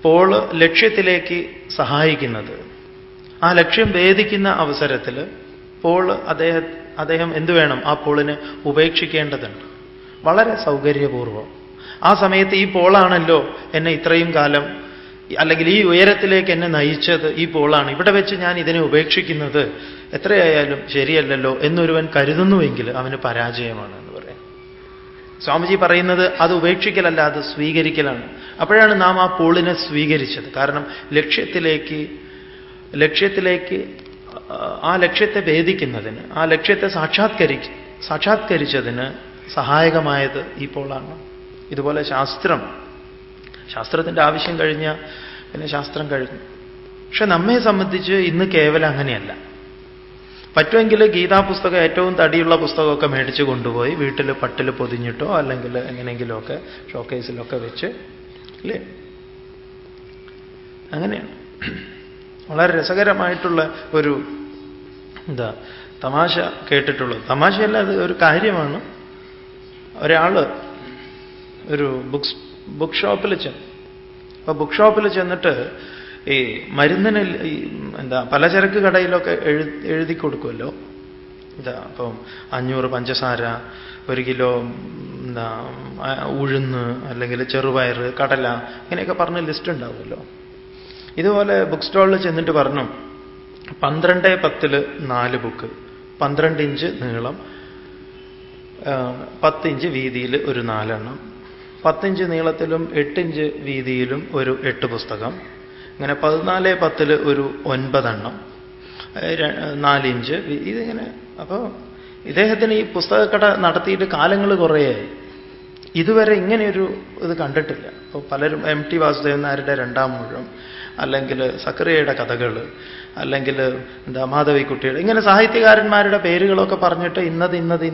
പോള് ലക്ഷ്യത്തിലേക്ക് സഹായിക്കുന്നത്, ആ ലക്ഷ്യം ഭേദിക്കുന്ന അവസരത്തിൽ പോള് അദ്ദേഹം എന്തു വേണം? ആ പോളിനെ ഉപേക്ഷിക്കേണ്ടതുണ്ട്, വളരെ സൗകര്യപൂർവം. ആ സമയത്ത് ഈ പോളാണല്ലോ എന്നെ ഇത്രയും കാലം, അല്ലെങ്കിൽ ഈ ഉയരത്തിലേക്ക് എന്നെ നയിച്ചത് ഈ പോളാണ്, ഇവിടെ വെച്ച് ഞാൻ ഇതിനെ ഉപേക്ഷിക്കുന്നത് എത്രയായാലും ശരിയല്ലല്ലോ എന്നൊരുവൻ കരുതുന്നുവെങ്കിൽ അവന് പരാജയമാണ് എന്ന് പറയാം. സ്വാമിജി പറയുന്നത് അത് ഉപേക്ഷിക്കലല്ല, അത് സ്വീകരിക്കലാണ്. അപ്പോഴാണ് നാം ആ പോളിനെ സ്വീകരിച്ചത്. കാരണം ലക്ഷ്യത്തിലേക്ക് ആ ലക്ഷ്യത്തെ ഭേദിക്കുന്നതിന്, ആ ലക്ഷ്യത്തെ സാക്ഷാത്കരിച്ചതിന് സഹായകമായത് ഈ പോളാണ്. ഇതുപോലെ ശാസ്ത്രത്തിൻ്റെ ആവശ്യം കഴിഞ്ഞാൽ പിന്നെ ശാസ്ത്രം കഴിഞ്ഞു. പക്ഷെ നമ്മെ സംബന്ധിച്ച് ഇന്ന് കേവലം അങ്ങനെയല്ല. പറ്റുമെങ്കിൽ ഗീതാ പുസ്തകം, ഏറ്റവും തടിയുള്ള പുസ്തകമൊക്കെ മേടിച്ച് കൊണ്ടുപോയി വീട്ടിൽ പട്ടിൽ പൊതിഞ്ഞിട്ടോ അല്ലെങ്കിൽ എങ്ങനെയെങ്കിലുമൊക്കെ ഷോക്കേസിലൊക്കെ വെച്ച്, അല്ലേ? അങ്ങനെയാണ്. വളരെ രസകരമായിട്ടുള്ള ഒരു തമാശ കേട്ടിട്ടുള്ളത്. തമാശയല്ല, അത് ഒരു കാര്യമാണ്. ഒരാൾ ഒരു ബുക്ക് ഷോപ്പിൽ ചെന്നു. അപ്പൊ ബുക്ക് ഷോപ്പിൽ ചെന്നിട്ട് ഈ മരുന്നിന് പലചരക്ക് കടയിലൊക്കെ എഴുതി കൊടുക്കുമല്ലോ, അപ്പം 500 പഞ്ചസാര, 1 കിലോ ഉഴുന്ന്, അല്ലെങ്കിൽ ചെറുപയർ, കടല, ഇങ്ങനെയൊക്കെ പറഞ്ഞ് ലിസ്റ്റ് ഉണ്ടാവുമല്ലോ. ഇതുപോലെ ബുക്ക് സ്റ്റാളിൽ ചെന്നിട്ട് പറഞ്ഞു 12:10 4 ബുക്ക്, 12 ഇഞ്ച് നീളം, 10 ഇഞ്ച് വീതിയിൽ ഒരു 4 എണ്ണം, 10 ഇഞ്ച് നീളത്തിലും 8 ഇഞ്ച് വീതിയിലും ഒരു 8 പുസ്തകം, ഇങ്ങനെ 14:10 ഒരു 9 എണ്ണം, 4 ഇഞ്ച് ഇതിങ്ങനെ. അപ്പോൾ ഇദ്ദേഹത്തിന് ഈ പുസ്തകക്കട നടത്തിയിട്ട് കാലങ്ങൾ കുറേയായി. ഇതുവരെ ഇങ്ങനെയൊരു ഇത് കണ്ടിട്ടില്ല. അപ്പോൾ പലരും MT വാസുദേവൻ നായരുടെ 2-ാം ഊഴം, അല്ലെങ്കിൽ സക്കറിയയുടെ കഥകൾ, അല്ലെങ്കിൽ മാധവിക്കുട്ടിയുടെ, ഇങ്ങനെ സാഹിത്യകാരന്മാരുടെ പേരുകളൊക്കെ പറഞ്ഞിട്ട് ഇന്നത്